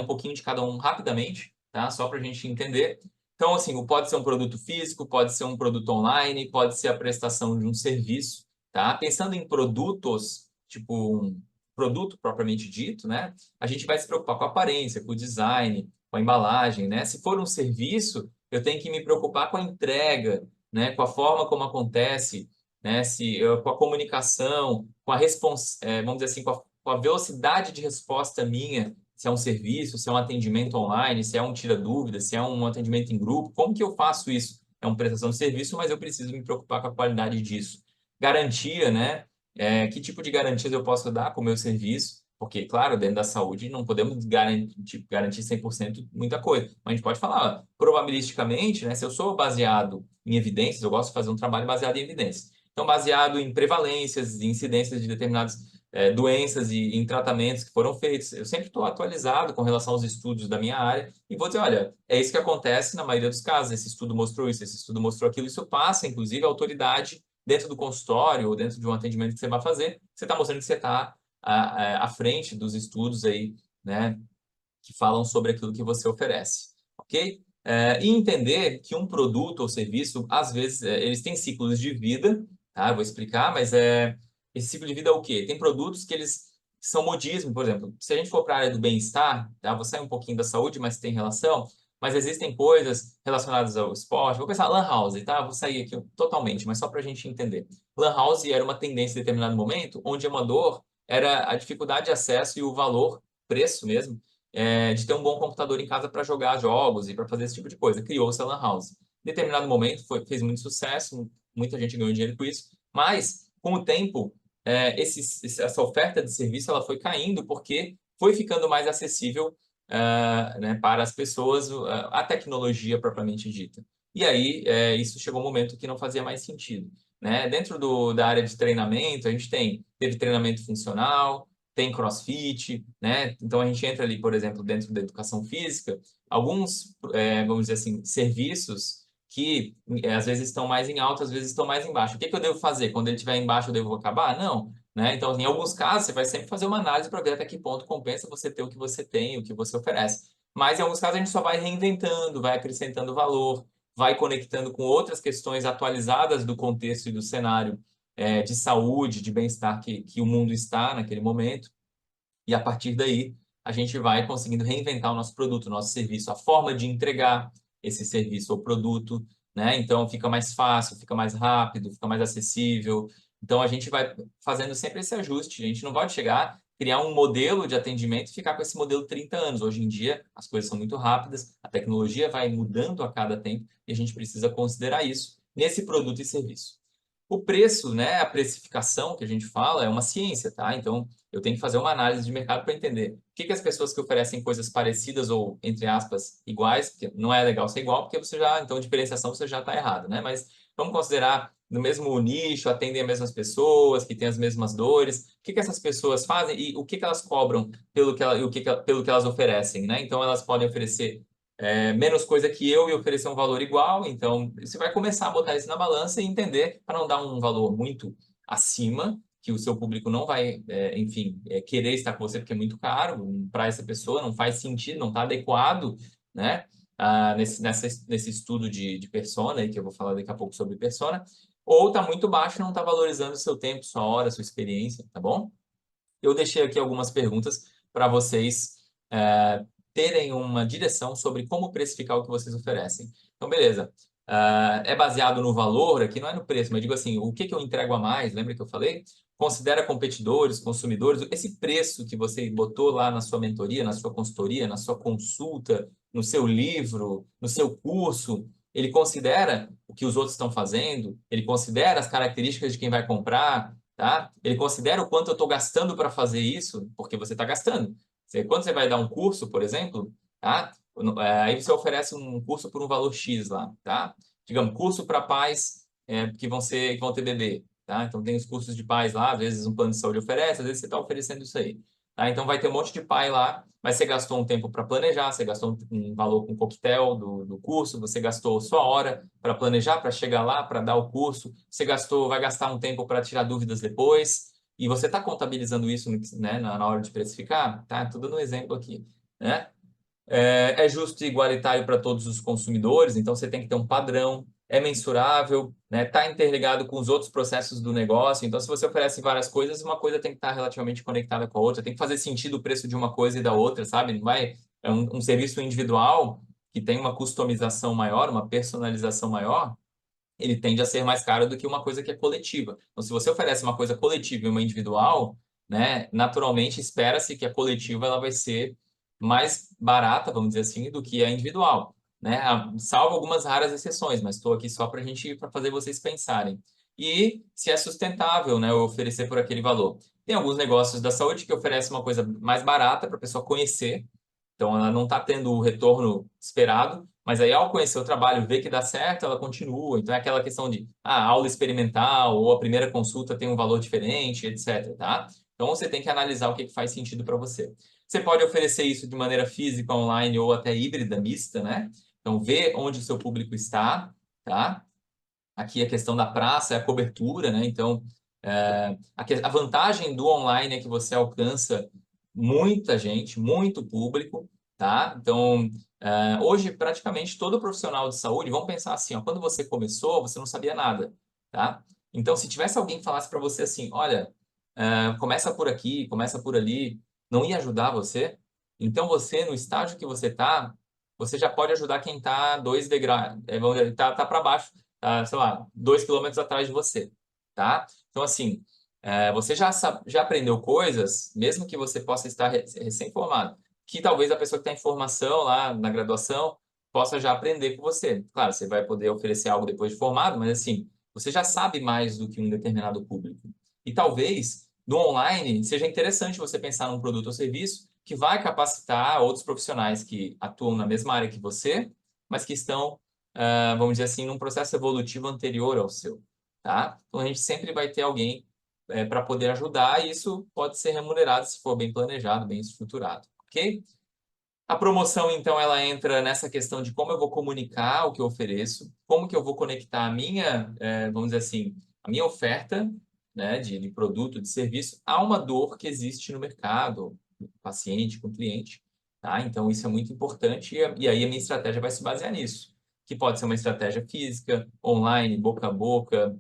Speaker 1: um pouquinho de cada um rapidamente, tá? Só para a gente entender. Então, assim, pode ser um produto físico, pode ser um produto online, pode ser a prestação de um serviço, tá? Pensando em produtos, tipo um produto propriamente dito, né? A gente vai se preocupar com a aparência, com o design, com a embalagem, né? Se for um serviço, eu tenho que me preocupar com a entrega, né, com a forma como acontece, né, com a comunicação, com a vamos dizer assim, com a velocidade de resposta minha, se é um serviço, se é um atendimento online, se é um tira-dúvida, se é um atendimento em grupo, como que eu faço isso? É uma prestação de serviço, mas eu preciso me preocupar com a qualidade disso. Garantia, né? Que tipo de garantias eu posso dar com o meu serviço? Porque, claro, dentro da saúde não podemos garantir 100% muita coisa. Mas a gente pode falar, probabilisticamente, né, se eu sou baseado em evidências, eu gosto de fazer um trabalho baseado em evidências. Então, baseado em prevalências, incidências de determinadas doenças e em tratamentos que foram feitos. Eu sempre estou atualizado com relação aos estudos da minha área e vou dizer, olha, é isso que acontece na maioria dos casos. Esse estudo mostrou isso, esse estudo mostrou aquilo. Isso passa, inclusive, a autoridade dentro do consultório ou dentro de um atendimento que você vai fazer. Você está mostrando que você está à frente dos estudos aí, né, que falam sobre aquilo que você oferece, ok? E entender que um produto ou serviço, às vezes, eles têm ciclos de vida, tá? Eu vou explicar, mas esse ciclo de vida é o quê? Tem produtos que eles são modismo, por exemplo. Se a gente for para a área do bem-estar, tá? Vou sair um pouquinho da saúde, mas tem relação. Mas existem coisas relacionadas ao esporte. Vou pensar Lan House, tá? Vou sair aqui totalmente, mas só para a gente entender. Lan House era uma tendência em determinado momento, onde a dor era a dificuldade de acesso e o valor, preço mesmo, de ter um bom computador em casa para jogar jogos e para fazer esse tipo de coisa. Criou-se a Lan House. Em determinado momento fez muito sucesso, muita gente ganhou dinheiro com isso, mas com o tempo, essa oferta de serviço ela foi caindo porque foi ficando mais acessível né, para as pessoas a tecnologia propriamente dita. E aí, isso chegou um momento que não fazia mais sentido. Né? Dentro da área de treinamento, a gente teve treinamento funcional, tem CrossFit, né? Então a gente entra ali, por exemplo, dentro da educação física, alguns, vamos dizer assim, serviços que às vezes estão mais em alta, às vezes estão mais embaixo. O que eu devo fazer? Quando ele estiver embaixo, eu devo acabar? Não, né? Então, em alguns casos, você vai sempre fazer uma análise para ver até que ponto compensa você ter o que você tem, o que você oferece. Mas em alguns casos a gente só vai reinventando, vai acrescentando valor, vai conectando com outras questões atualizadas do contexto e do cenário de saúde, de bem-estar que o mundo está naquele momento. E a partir daí, a gente vai conseguindo reinventar o nosso produto, o nosso serviço, a forma de entregar esse serviço ou produto, né? Então, fica mais fácil, fica mais rápido, fica mais acessível. Então, a gente vai fazendo sempre esse ajuste. A gente não pode chegar, criar um modelo de atendimento e ficar com esse modelo 30 anos. Hoje em dia, as coisas são muito rápidas, a tecnologia vai mudando a cada tempo e a gente precisa considerar isso nesse produto e serviço. O preço, né, a precificação que a gente fala é uma ciência, tá? Então, eu tenho que fazer uma análise de mercado para entender o que as pessoas que oferecem coisas parecidas ou, entre aspas, iguais, porque não é legal ser igual, porque você já, então, diferenciação você já está errado, né? Mas vamos considerar no mesmo nicho, atendem as mesmas pessoas, que têm as mesmas dores, o que essas pessoas fazem e o que elas cobram pelo que elas oferecem, né? Então, elas podem oferecer menos coisa que eu e oferecer um valor igual, então você vai começar a botar isso na balança e entender para não dar um valor muito acima, que o seu público não vai, enfim, querer estar com você porque é muito caro para essa pessoa, não faz sentido, não está adequado, né? Nesse estudo de persona, aí, que eu vou falar daqui a pouco sobre persona, ou está muito baixo e não está valorizando o seu tempo, sua hora, sua experiência, tá bom? Eu deixei aqui algumas perguntas para vocês terem uma direção sobre como precificar o que vocês oferecem. Então, beleza. É baseado no valor, aqui não é no preço, mas digo assim, o que eu entrego a mais? Lembra que eu falei? Considera competidores, consumidores, esse preço que você botou lá na sua mentoria, na sua consultoria, na sua consulta, no seu livro, no seu curso, Ele considera o que os outros estão fazendo, ele considera as características de quem vai comprar, tá? Ele considera o quanto eu estou gastando para fazer isso, porque você está gastando. Quando você vai dar um curso, por exemplo, tá? Aí você oferece um curso por um valor X lá, tá? Digamos, curso para pais que vão ter bebê, tá? Então tem os cursos de pais lá, às vezes um plano de saúde oferece, às vezes você está oferecendo isso aí. Tá? Então vai ter um monte de pai lá, mas você gastou um tempo para planejar, você gastou um valor com o coquetel do curso, você gastou sua hora para planejar, para chegar lá, para dar o curso, você vai gastar um tempo para tirar dúvidas depois, e você está contabilizando isso, né, na hora de precificar, tá? Tudo no exemplo aqui, né? É justo e igualitário para todos os consumidores, então você tem que ter um padrão, é mensurável, né? Está interligado com os outros processos do negócio. Então, se você oferece várias coisas, uma coisa tem que estar relativamente conectada com a outra, tem que fazer sentido o preço de uma coisa e da outra, sabe? Não vai, é um serviço individual que tem uma customização maior, uma personalização maior, ele tende a ser mais caro do que uma coisa que é coletiva. Então, se você oferece uma coisa coletiva e uma individual, né, naturalmente espera-se que a coletiva ela vai ser mais barata, vamos dizer assim, do que a individual, né? Salvo algumas raras exceções, mas estou aqui só para fazer vocês pensarem. E se é sustentável, né, oferecer por aquele valor. Tem alguns negócios da saúde que oferecem uma coisa mais barata para a pessoa conhecer, então, ela não está tendo o retorno esperado, mas aí, ao conhecer o trabalho, ver que dá certo, ela continua. Então, é aquela questão de aula experimental ou a primeira consulta tem um valor diferente, etc. Tá? Então, você tem que analisar o que faz sentido para você. Você pode oferecer isso de maneira física, online ou até híbrida, mista, né? Então, ver onde o seu público está, tá? Aqui a questão da praça é a cobertura, né? Então, a vantagem do online é que você alcança muita gente, muito público, tá? Então, hoje, praticamente todo profissional de saúde, vamos pensar assim, ó, quando você começou, você não sabia nada, tá? Então, se tivesse alguém que falasse para você assim, olha, começa por aqui, começa por ali, não ia ajudar você? Então, você, no estágio que você está, você já pode ajudar quem está 2 degraus, tá para baixo, tá, sei lá, 2 quilômetros atrás de você, tá? Então, assim, você já aprendeu coisas, mesmo que você possa estar recém-formado, que talvez a pessoa que está em formação lá na graduação possa já aprender com você. Claro, você vai poder oferecer algo depois de formado, mas assim, você já sabe mais do que um determinado público. E talvez no online seja interessante você pensar num produto ou serviço que vai capacitar outros profissionais que atuam na mesma área que você, mas que estão, vamos dizer assim, num processo evolutivo anterior ao seu, tá? Então a gente sempre vai ter alguém para poder ajudar, e isso pode ser remunerado se for bem planejado, bem estruturado, ok? A promoção, então, ela entra nessa questão de como eu vou comunicar o que eu ofereço, como que eu vou conectar a minha, vamos dizer assim, a minha oferta, né, de produto, de serviço, a uma dor que existe no mercado, com o paciente, com o cliente, tá? Então, isso é muito importante e aí a minha estratégia vai se basear nisso, que pode ser uma estratégia física, online, boca a boca,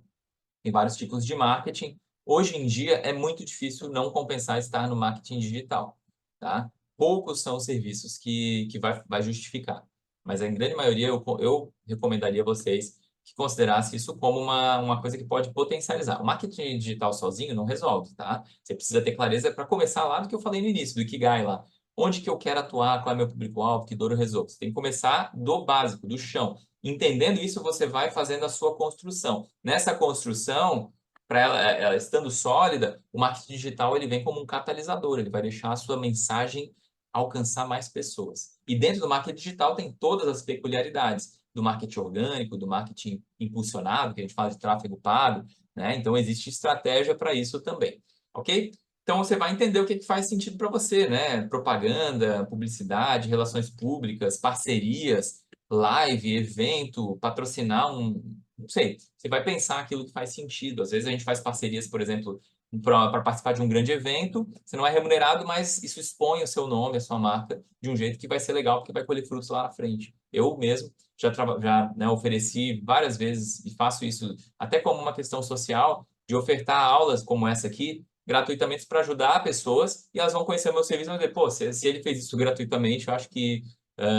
Speaker 1: tem vários tipos de marketing. Hoje em dia é muito difícil não compensar estar no marketing digital, tá? Poucos são os serviços que vai justificar, mas a grande maioria eu recomendaria a vocês que considerassem isso como uma coisa que pode potencializar. O marketing digital sozinho não resolve, tá? Você precisa ter clareza para começar lá do que eu falei no início, do Ikigai lá. Onde que eu quero atuar, qual é meu público-alvo, que dor eu resolvo. Você tem que começar do básico, do chão. Entendendo isso, você vai fazendo a sua construção. Nessa construção, para ela estando sólida, o marketing digital ele vem como um catalisador, ele vai deixar a sua mensagem alcançar mais pessoas. E dentro do marketing digital tem todas as peculiaridades do marketing orgânico, do marketing impulsionado, que a gente fala de tráfego pago, né? Então existe estratégia para isso também, ok? Então você vai entender o que faz sentido para você, né? Propaganda, publicidade, relações públicas, parcerias, live, evento, patrocinar não sei, você vai pensar aquilo que faz sentido. Às vezes a gente faz parcerias, por exemplo, para participar de um grande evento, você não é remunerado, mas isso expõe o seu nome, a sua marca, de um jeito que vai ser legal, porque vai colher frutos lá na frente. Eu mesmo já né, ofereci várias vezes, e faço isso até como uma questão social, de ofertar aulas como essa aqui, gratuitamente para ajudar pessoas, e elas vão conhecer o meu serviço e vão dizer, pô, se ele fez isso gratuitamente, eu acho que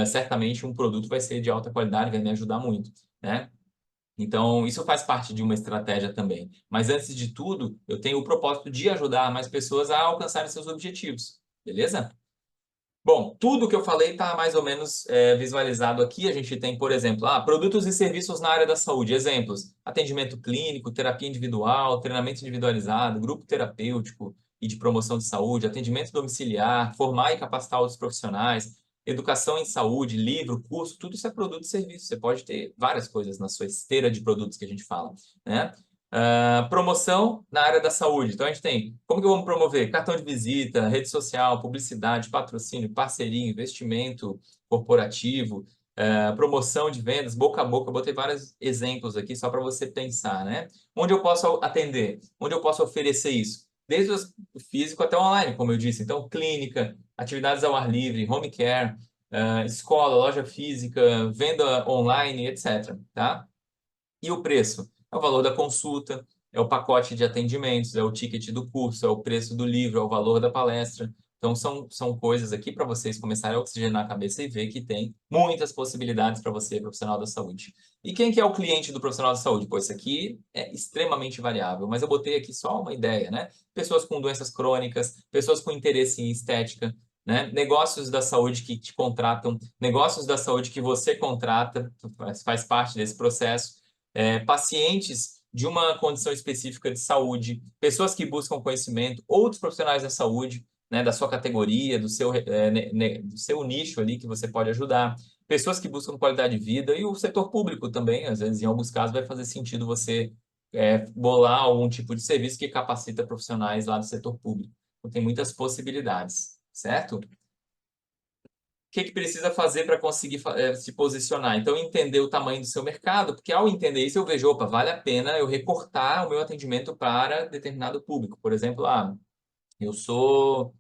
Speaker 1: certamente um produto vai ser de alta qualidade, vai me ajudar muito, né? Então, isso faz parte de uma estratégia também. Mas, antes de tudo, eu tenho o propósito de ajudar mais pessoas a alcançarem seus objetivos. Beleza? Bom, tudo que eu falei está mais ou menos visualizado aqui. A gente tem, por exemplo, produtos e serviços na área da saúde. Exemplos: atendimento clínico, terapia individual, treinamento individualizado, grupo terapêutico e de promoção de saúde, atendimento domiciliar, formar e capacitar outros profissionais, educação em saúde, livro, curso, tudo isso é produto e serviço. Você pode ter várias coisas na sua esteira de produtos que a gente fala, né? Promoção na área da saúde. Então, a gente tem como que vamos promover? Cartão de visita, rede social, publicidade, patrocínio, parceria, investimento corporativo, promoção de vendas, boca a boca. Eu botei vários exemplos aqui só para você pensar, né? Onde eu posso atender? Onde eu posso oferecer isso? Desde o físico até o online, como eu disse. Então, clínica, atividades ao ar livre, home care, escola, loja física, venda online, etc. Tá? E o preço? É o valor da consulta, é o pacote de atendimentos, é o ticket do curso, é o preço do livro, é o valor da palestra. Então, são coisas aqui para vocês começarem a oxigenar a cabeça e ver que tem muitas possibilidades para você, profissional da saúde. E quem que é o cliente do profissional da saúde? Pô, isso aqui é extremamente variável, mas eu botei aqui só uma ideia, né? Pessoas com doenças crônicas, pessoas com interesse em estética, né? Negócios da saúde que te contratam, negócios da saúde que você contrata, faz parte desse processo, pacientes de uma condição específica de saúde, pessoas que buscam conhecimento, outros profissionais da saúde, né, da sua categoria, do seu nicho ali que você pode ajudar, pessoas que buscam qualidade de vida e o setor público também, às vezes, em alguns casos, vai fazer sentido você bolar algum tipo de serviço que capacita profissionais lá do setor público. Então, tem muitas possibilidades, certo? Que precisa fazer para conseguir se posicionar? Então, entender o tamanho do seu mercado, porque ao entender isso, eu vejo, opa, vale a pena eu recortar o meu atendimento para determinado público. Por exemplo, eu sou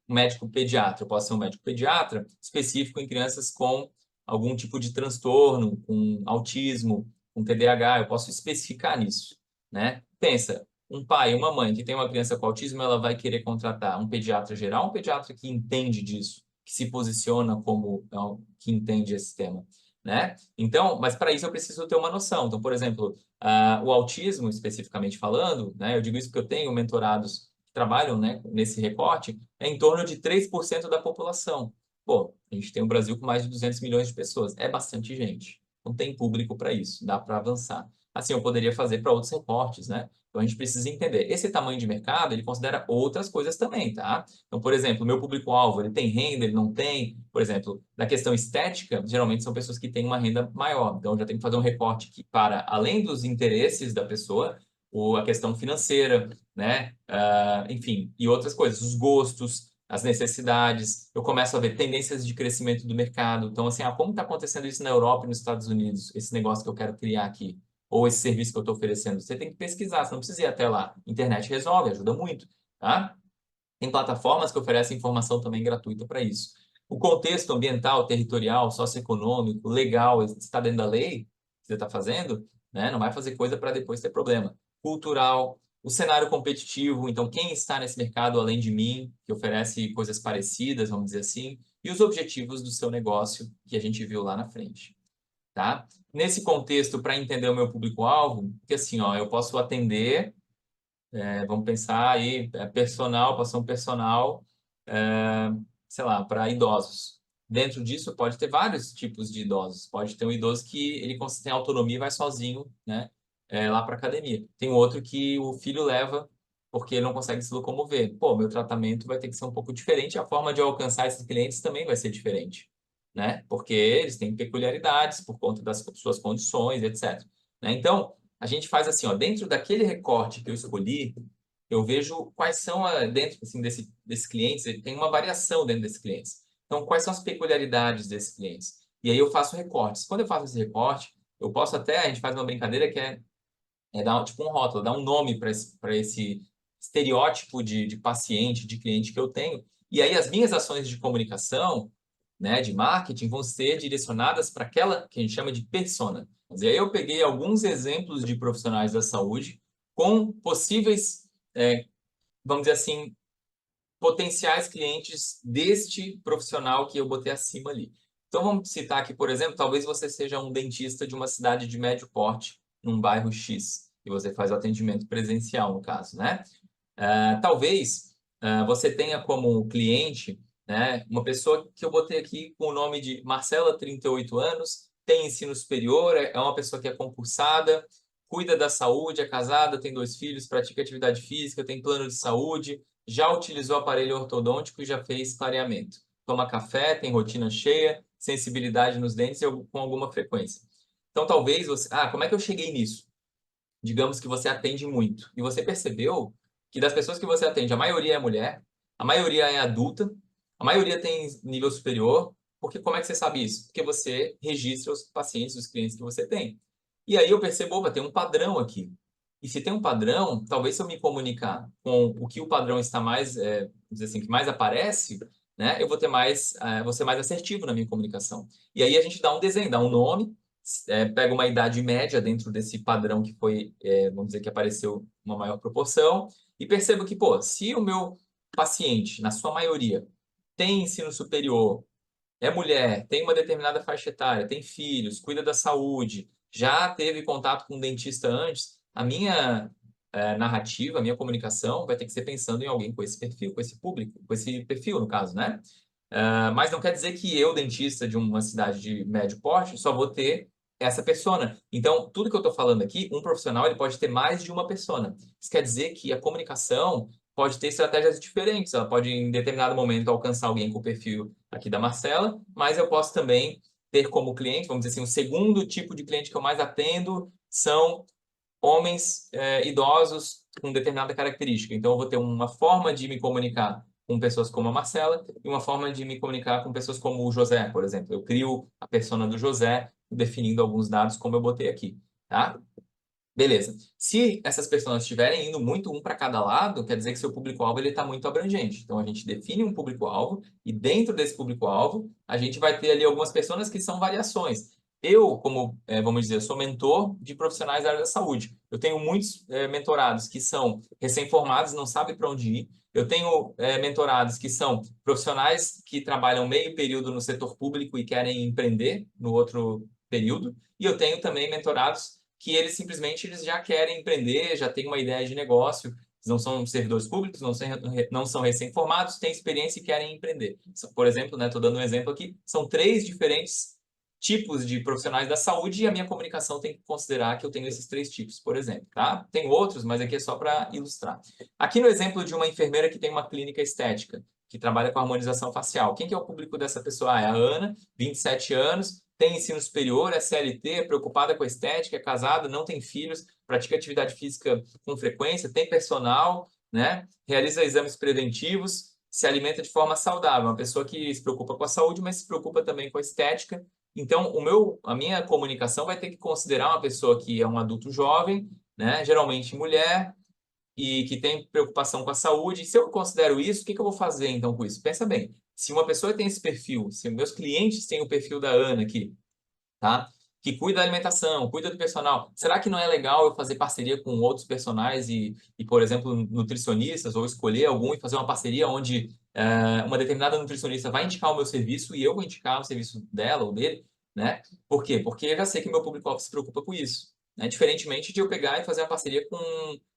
Speaker 1: um médico pediatra, eu posso ser um médico pediatra específico em crianças com algum tipo de transtorno, com autismo, com TDAH, eu posso especificar nisso, né? Pensa, um pai e uma mãe que tem uma criança com autismo, ela vai querer contratar um pediatra geral, um pediatra que entende disso, que se posiciona como que entende esse tema, né? Então, mas para isso eu preciso ter uma noção. Então, por exemplo, o autismo, especificamente falando, né? Eu digo isso porque eu tenho mentorados que trabalham, né, nesse recorte, é em torno de 3% da população. Pô, a gente tem um Brasil com mais de 200 milhões de pessoas. É bastante gente. Não tem público para isso. Dá para avançar. Assim, eu poderia fazer para outros recortes, né? Então, a gente precisa entender. Esse tamanho de mercado, ele considera outras coisas também, tá? Então, por exemplo, o meu público-alvo, ele tem renda, ele não tem? Por exemplo, na questão estética, geralmente são pessoas que têm uma renda maior. Então, eu já tenho que fazer um recorte que, para além dos interesses da pessoa, a questão financeira, né? Enfim, e outras coisas, os gostos, as necessidades. Eu começo a ver tendências de crescimento do mercado. Então, assim, como está acontecendo isso na Europa e nos Estados Unidos, esse negócio que eu quero criar aqui, ou esse serviço que eu estou oferecendo? Você tem que pesquisar, você não precisa ir até lá. Internet resolve, ajuda muito, tá? Tem plataformas que oferecem informação também gratuita para isso. O contexto ambiental, territorial, socioeconômico, legal, está dentro da lei que você está fazendo, né? Não vai fazer coisa para depois ter problema. Cultural, o cenário competitivo, então quem está nesse mercado além de mim, que oferece coisas parecidas, vamos dizer assim, e os objetivos do seu negócio que a gente viu lá na frente, tá? Nesse contexto, para entender o meu público-alvo, que assim, ó, eu posso atender, vamos pensar aí, personal, passar um personal, sei lá, para idosos. Dentro disso, pode ter vários tipos de idosos. Pode ter um idoso que ele tem autonomia e vai sozinho, né, lá para academia. Tem outro que o filho leva porque ele não consegue se locomover. Pô, meu tratamento vai ter que ser um pouco diferente, a forma de alcançar esses clientes também vai ser diferente, né? Porque eles têm peculiaridades por conta das suas condições, etc. Né? Então, a gente faz assim, ó, dentro daquele recorte que eu escolhi, eu vejo quais são, dentro assim, desses clientes, ele tem uma variação dentro desses clientes. Então, quais são as peculiaridades desses clientes? E aí eu faço recortes. Quando eu faço esse recorte, eu posso até, a gente faz uma brincadeira que é dar tipo um rótulo, dar um nome para esse estereótipo de paciente, de cliente que eu tenho. E aí as minhas ações de comunicação, né, de marketing, vão ser direcionadas para aquela que a gente chama de persona. Quer dizer, eu peguei alguns exemplos de profissionais da saúde com possíveis, vamos dizer assim, potenciais clientes deste profissional que eu botei acima ali. Então, vamos citar aqui, por exemplo, talvez você seja um dentista de uma cidade de médio porte, num bairro X, e você faz o atendimento presencial, no caso, né? Talvez você tenha como cliente né? Uma pessoa que eu botei aqui com o nome de Marcela, 38 anos, tem ensino superior, é uma pessoa que é concursada, cuida da saúde, é casada, tem 2 filhos, pratica atividade física, tem plano de saúde, já utilizou aparelho ortodôntico e já fez clareamento. Toma café, tem rotina cheia, sensibilidade nos dentes com alguma frequência. Então, talvez você... Ah, como é que eu cheguei nisso? Digamos que você atende muito. E você percebeu que das pessoas que você atende, a maioria é mulher, a maioria é adulta, a maioria tem nível superior. Porque como é que você sabe isso? Porque você registra os pacientes, os clientes que você tem. E aí eu percebo, opa, tem um padrão aqui. E se tem um padrão, talvez se eu me comunicar com o que o padrão está mais, vamos dizer assim, que mais aparece, né, eu vou ter mais, vou ser mais assertivo na minha comunicação. E aí a gente dá um desenho, dá um nome, pega uma idade média dentro desse padrão que foi, vamos dizer que apareceu uma maior proporção, e percebo que, pô, se o meu paciente, na sua maioria, tem ensino superior, é mulher, tem uma determinada faixa etária, tem filhos, cuida da saúde, já teve contato com um dentista antes, a minha narrativa, a minha comunicação vai ter que ser pensando em alguém com esse perfil, com esse público, com esse perfil, no caso, né? Mas não quer dizer que eu, dentista de uma cidade de médio porte, só vou ter essa persona. Então, tudo que eu estou falando aqui, um profissional ele pode ter mais de uma persona. Isso quer dizer que a comunicação pode ter estratégias diferentes. Ela pode, em determinado momento, alcançar alguém com o perfil aqui da Marcela, mas eu posso também ter como cliente, vamos dizer assim, o segundo tipo de cliente que eu mais atendo são homens idosos com determinada característica. Então, eu vou ter uma forma de me comunicar com pessoas como a Marcela e uma forma de me comunicar com pessoas como o José, por exemplo. Eu crio a persona do José, definindo alguns dados como eu botei aqui, tá? Beleza. Se essas pessoas estiverem indo muito um para cada lado, quer dizer que seu público-alvo ele está muito abrangente. Então a gente define um público-alvo e dentro desse público-alvo a gente vai ter ali algumas pessoas que são variações. Eu, como vamos dizer, sou mentor de profissionais da área da saúde. Eu tenho muitos mentorados que são recém-formados, não sabem para onde ir. Eu tenho mentorados que são profissionais que trabalham meio período no setor público e querem empreender no outro período. E eu tenho também mentorados que eles simplesmente já querem empreender, já têm uma ideia de negócio, eles não são servidores públicos, não são recém-formados, têm experiência e querem empreender. Por exemplo, né, estou dando um exemplo aqui, são 3 diferentes tipos de profissionais da saúde e a minha comunicação tem que considerar que eu tenho esses 3 tipos, por exemplo, tá? Tem outros, mas aqui é só para ilustrar. Aqui no exemplo de uma enfermeira que tem uma clínica estética, que trabalha com harmonização facial. Quem que é o público dessa pessoa? É a Ana, 27 anos, tem ensino superior, é CLT, é preocupada com a estética, é casada, não tem filhos, pratica atividade física com frequência, tem personal, né? Realiza exames preventivos, se alimenta de forma saudável. Uma pessoa que se preocupa com a saúde, mas se preocupa também com a estética. Então, a minha comunicação vai ter que considerar uma pessoa que é um adulto jovem, né? Geralmente mulher, e que tem preocupação com a saúde. E se eu considero isso, o que eu vou fazer então com isso? Pensa bem, se uma pessoa tem esse perfil, se meus clientes têm o perfil da Ana aqui, tá? Que cuida da alimentação, cuida do personal. Será que não é legal eu fazer parceria com outros personagens por exemplo, nutricionistas, ou escolher algum e fazer uma parceria onde uma determinada nutricionista vai indicar o meu serviço e eu vou indicar o serviço dela ou dele, né? Por quê? Porque eu já sei que meu público-alvo se preocupa com isso, né? Diferentemente de eu pegar e fazer uma parceria com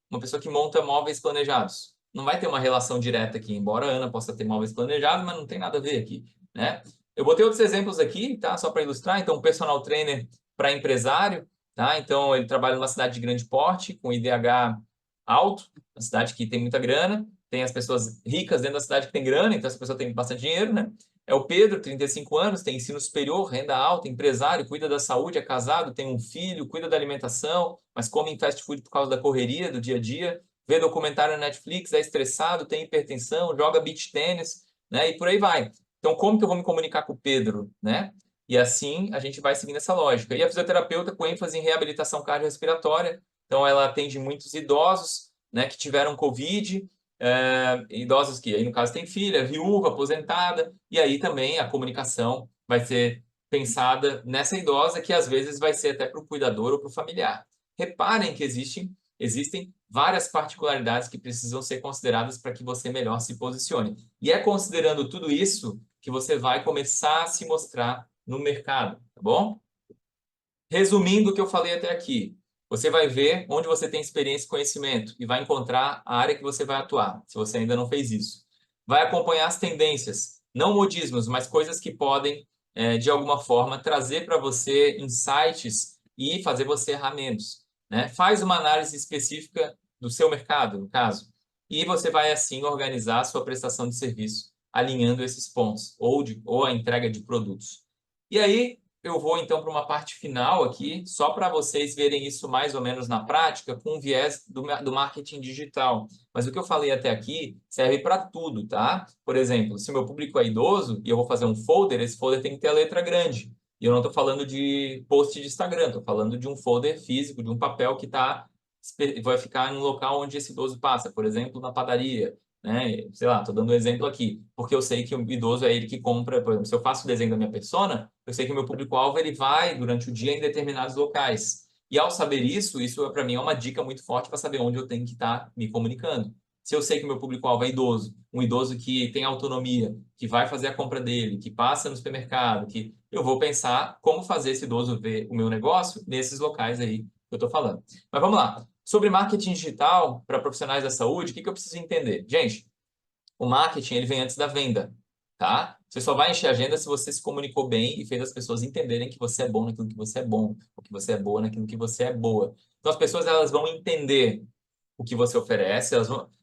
Speaker 1: uma pessoa que monta móveis planejados. Não vai ter uma relação direta aqui, embora a Ana possa ter móveis planejados, mas não tem nada a ver aqui, né? Eu botei outros exemplos aqui, tá? Só para ilustrar. Então, personal trainer para empresário, tá? Então, ele trabalha numa cidade de grande porte, com IDH alto, uma cidade que tem muita grana, tem as pessoas ricas dentro da cidade que tem grana, então essa pessoa tem bastante dinheiro, né? É o Pedro, 35 anos, tem ensino superior, renda alta, empresário, cuida da saúde, é casado, tem um filho, cuida da alimentação, mas come em fast food por causa da correria do dia a dia, vê documentário na Netflix, é estressado, tem hipertensão, joga beach tênis, né? E por aí vai. Então, como que eu vou me comunicar com o Pedro, né? E assim a gente vai seguindo essa lógica. E a fisioterapeuta com ênfase em reabilitação cardiorrespiratória. Então, ela atende muitos idosos, né, que tiveram Covid, idosos que, aí no caso, têm filha, viúva, aposentada. E aí também a comunicação vai ser pensada nessa idosa, que às vezes vai ser até para o cuidador ou para o familiar. Reparem que existem várias particularidades que precisam ser consideradas para que você melhor se posicione. E é considerando tudo isso que você vai começar a se mostrar no mercado, tá bom? Resumindo o que eu falei até aqui, você vai ver onde você tem experiência e conhecimento e vai encontrar a área que você vai atuar, se você ainda não fez isso. Vai acompanhar as tendências. não modismos, mas coisas que podem, de alguma forma, trazer para você insights e fazer você errar menos, né? Faz uma análise específica do seu mercado, no caso, e você vai, assim, organizar a sua prestação de serviço, alinhando esses pontos, ou a entrega de produtos. E aí, eu vou, então, para uma parte final aqui, só para vocês verem isso mais ou menos na prática, com o viés do marketing digital. Mas o que eu falei até aqui serve para tudo, tá? Por exemplo, se o meu público é idoso e eu vou fazer um folder, esse folder tem que ter a letra grande. E eu não estou falando de post de Instagram, estou falando de um folder físico, de um papel que vai ficar em um local onde esse idoso passa, por exemplo, na padaria, né? Sei lá, estou dando um exemplo aqui, porque eu sei que o idoso é ele que compra, por exemplo, se eu faço o desenho da minha persona, eu sei que o meu público-alvo ele vai durante o dia em determinados locais. E ao saber isso para mim é uma dica muito forte para saber onde eu tenho que estar me comunicando. Se eu sei que o meu público-alvo é idoso, um idoso que tem autonomia, que vai fazer a compra dele, que passa no supermercado, que eu vou pensar como fazer esse idoso ver o meu negócio nesses locais aí que eu estou falando. Mas vamos lá. Sobre marketing digital para profissionais da saúde, o que eu preciso entender? Gente, o marketing ele vem antes da venda, tá? Você só vai encher a agenda se você se comunicou bem e fez as pessoas entenderem que você é bom naquilo que você é bom, ou que você é boa naquilo que você é boa. Então as pessoas elas vão entender o que você oferece.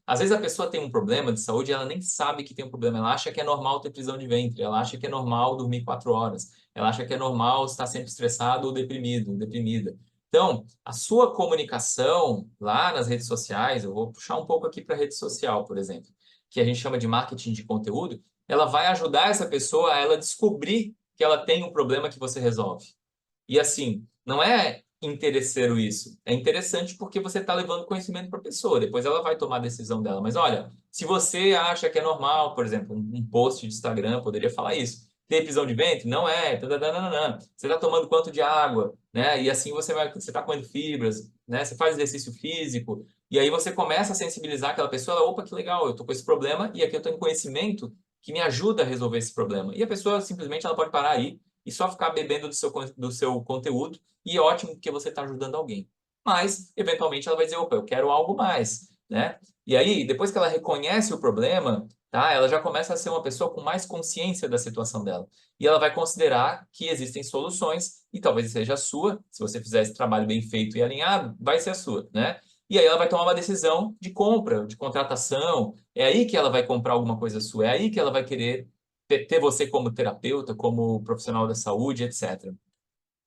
Speaker 1: Às vezes a pessoa tem um problema de saúde e ela nem sabe que tem um problema. Ela acha que é normal ter prisão de ventre, ela acha que é normal dormir 4 horas, ela acha que é normal estar sempre estressado ou deprimido, deprimida. Então, a sua comunicação lá nas redes sociais, eu vou puxar um pouco aqui para a rede social, por exemplo, que a gente chama de marketing de conteúdo, ela vai ajudar essa pessoa a ela descobrir que ela tem um problema que você resolve. E assim, não é interesseiro isso. É interessante porque você está levando conhecimento para a pessoa. Depois ela vai tomar a decisão dela. Mas olha, se você acha que é normal, por exemplo, um post de Instagram poderia falar isso. Ter prisão de ventre? Não é. Tadadadadadã. Você está tomando quanto de água? Né? E assim você está comendo fibras, né? Você faz exercício físico. E aí você começa a sensibilizar aquela pessoa. Ela, opa, que legal, eu estou com esse problema e aqui eu tenho conhecimento que me ajuda a resolver esse problema. E a pessoa simplesmente ela pode parar aí e só ficar bebendo do seu conteúdo, e é ótimo porque você está ajudando alguém. Mas, eventualmente, ela vai dizer, opa, eu quero algo mais, né? E aí, depois que ela reconhece o problema, tá? Ela já começa a ser uma pessoa com mais consciência da situação dela. E ela vai considerar que existem soluções, e talvez seja a sua, se você fizer esse trabalho bem feito e alinhado, vai ser a sua, né? E aí ela vai tomar uma decisão de compra, de contratação. É aí que ela vai comprar alguma coisa sua, é aí que ela vai querer ter você como terapeuta, como profissional da saúde, etc.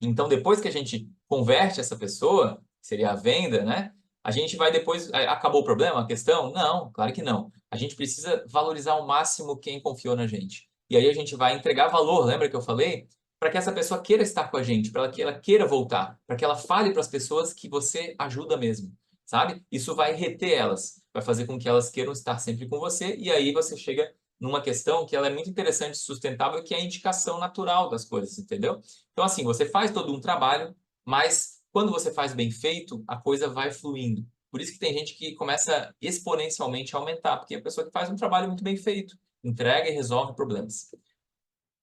Speaker 1: Então, depois que a gente converte essa pessoa, que seria a venda, né? A gente vai depois. Acabou o problema, a questão? Não, claro que não. A gente precisa valorizar ao máximo quem confiou na gente. E aí a gente vai entregar valor, lembra que eu falei? Para que essa pessoa queira estar com a gente, para que ela queira voltar, para que ela fale para as pessoas que você ajuda mesmo, sabe? Isso vai reter elas, vai fazer com que elas queiram estar sempre com você, e aí você chega numa questão que ela é muito interessante e sustentável, que é a indicação natural das coisas, entendeu? Então, assim, você faz todo um trabalho, mas quando você faz bem feito, a coisa vai fluindo. Por isso que tem gente que começa exponencialmente a aumentar, porque é a pessoa que faz um trabalho muito bem feito, entrega e resolve problemas.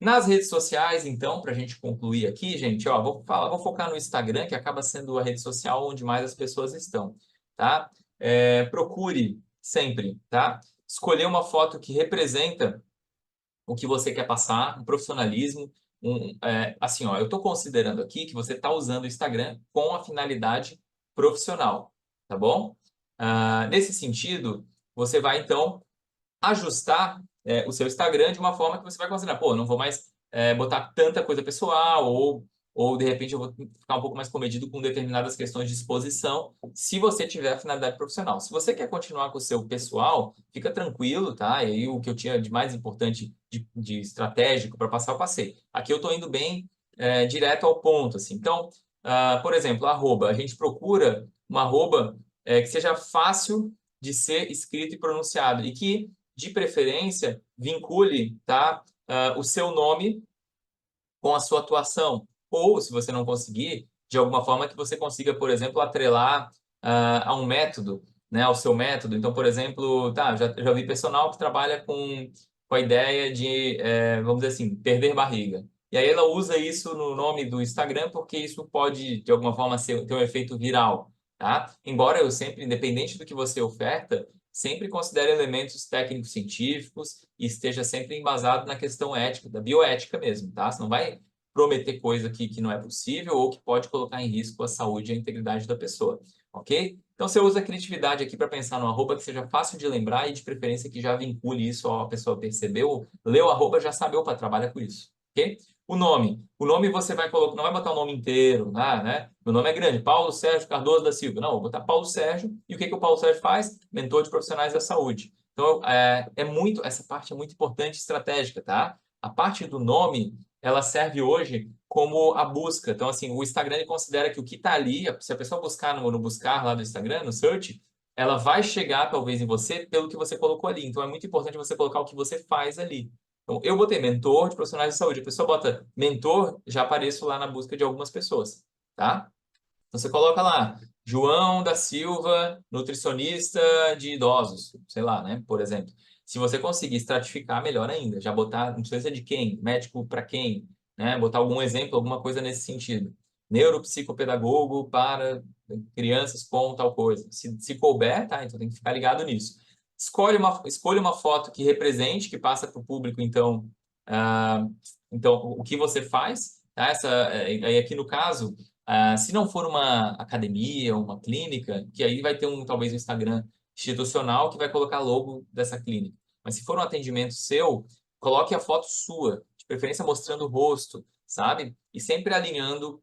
Speaker 1: Nas redes sociais, então, para a gente concluir aqui, gente, ó, vou focar no Instagram, que acaba sendo a rede social onde mais as pessoas estão, tá? Procure sempre, tá? Escolher uma foto que representa o que você quer passar, um profissionalismo, assim, ó, eu estou considerando aqui que você está usando o Instagram com a finalidade profissional, tá bom? Nesse sentido, você vai, então, ajustar o seu Instagram de uma forma que você vai considerar, pô, não vou mais botar tanta coisa pessoal ou de repente eu vou ficar um pouco mais comedido com determinadas questões de exposição, se você tiver a finalidade profissional. Se você quer continuar com o seu pessoal, fica tranquilo, tá? E aí o que eu tinha de mais importante de estratégico para passar, eu passei. Aqui eu estou indo bem direto ao ponto, assim. Então, por exemplo, arroba. A gente procura uma arroba que seja fácil de ser escrito e pronunciado e que de preferência, vincule, tá, o seu nome com a sua atuação. Ou, se você não conseguir, de alguma forma que você consiga, por exemplo, atrelar a um método, né, ao seu método. Então, por exemplo, tá, já vi personal que trabalha com a ideia de, vamos dizer assim, perder barriga. E aí ela usa isso no nome do Instagram porque isso pode, de alguma forma, ter um efeito viral, tá? Embora eu sempre, independente do que você oferta, sempre considere elementos técnicos científicos e esteja sempre embasado na questão ética, da bioética mesmo, tá? Você não vai prometer coisa que não é possível ou que pode colocar em risco a saúde e a integridade da pessoa, ok? Então, você usa a criatividade aqui para pensar no arroba que seja fácil de lembrar e, de preferência, que já vincule isso, ó, a pessoa percebeu, leu o arroba, já sabe, opa, trabalha com isso, ok? O nome você vai colocar, não vai botar o nome inteiro, né? Meu nome é grande, Paulo Sérgio Cardoso da Silva. Não, vou botar Paulo Sérgio. E o que o Paulo Sérgio faz? Mentor de profissionais da saúde. Então, essa parte é muito importante e estratégica, tá? A parte do nome, ela serve hoje como a busca. Então, assim, o Instagram ele considera que o que está ali, se a pessoa buscar no buscar lá do Instagram, no search, ela vai chegar talvez em você pelo que você colocou ali. Então, é muito importante você colocar o que você faz ali. Então, eu botei mentor de profissionais de saúde. A pessoa bota mentor, já apareço lá na busca de algumas pessoas, tá? Então, você coloca lá, João da Silva, nutricionista de idosos, sei lá, né? Por exemplo. Se você conseguir estratificar, melhor ainda. Já botar, não precisa de quem, médico para quem, né? Botar algum exemplo, alguma coisa nesse sentido. Neuropsicopedagogo para crianças com tal coisa. Se couber, tá? Então tem que ficar ligado nisso. Escolha uma foto que represente, que passa para o público, então, então, o que você faz, tá? Aí aqui no caso, se não for uma academia, uma clínica, que aí vai ter talvez um Instagram institucional que vai colocar logo dessa clínica. Mas se for um atendimento seu, coloque a foto sua, de preferência mostrando o rosto, sabe? E sempre alinhando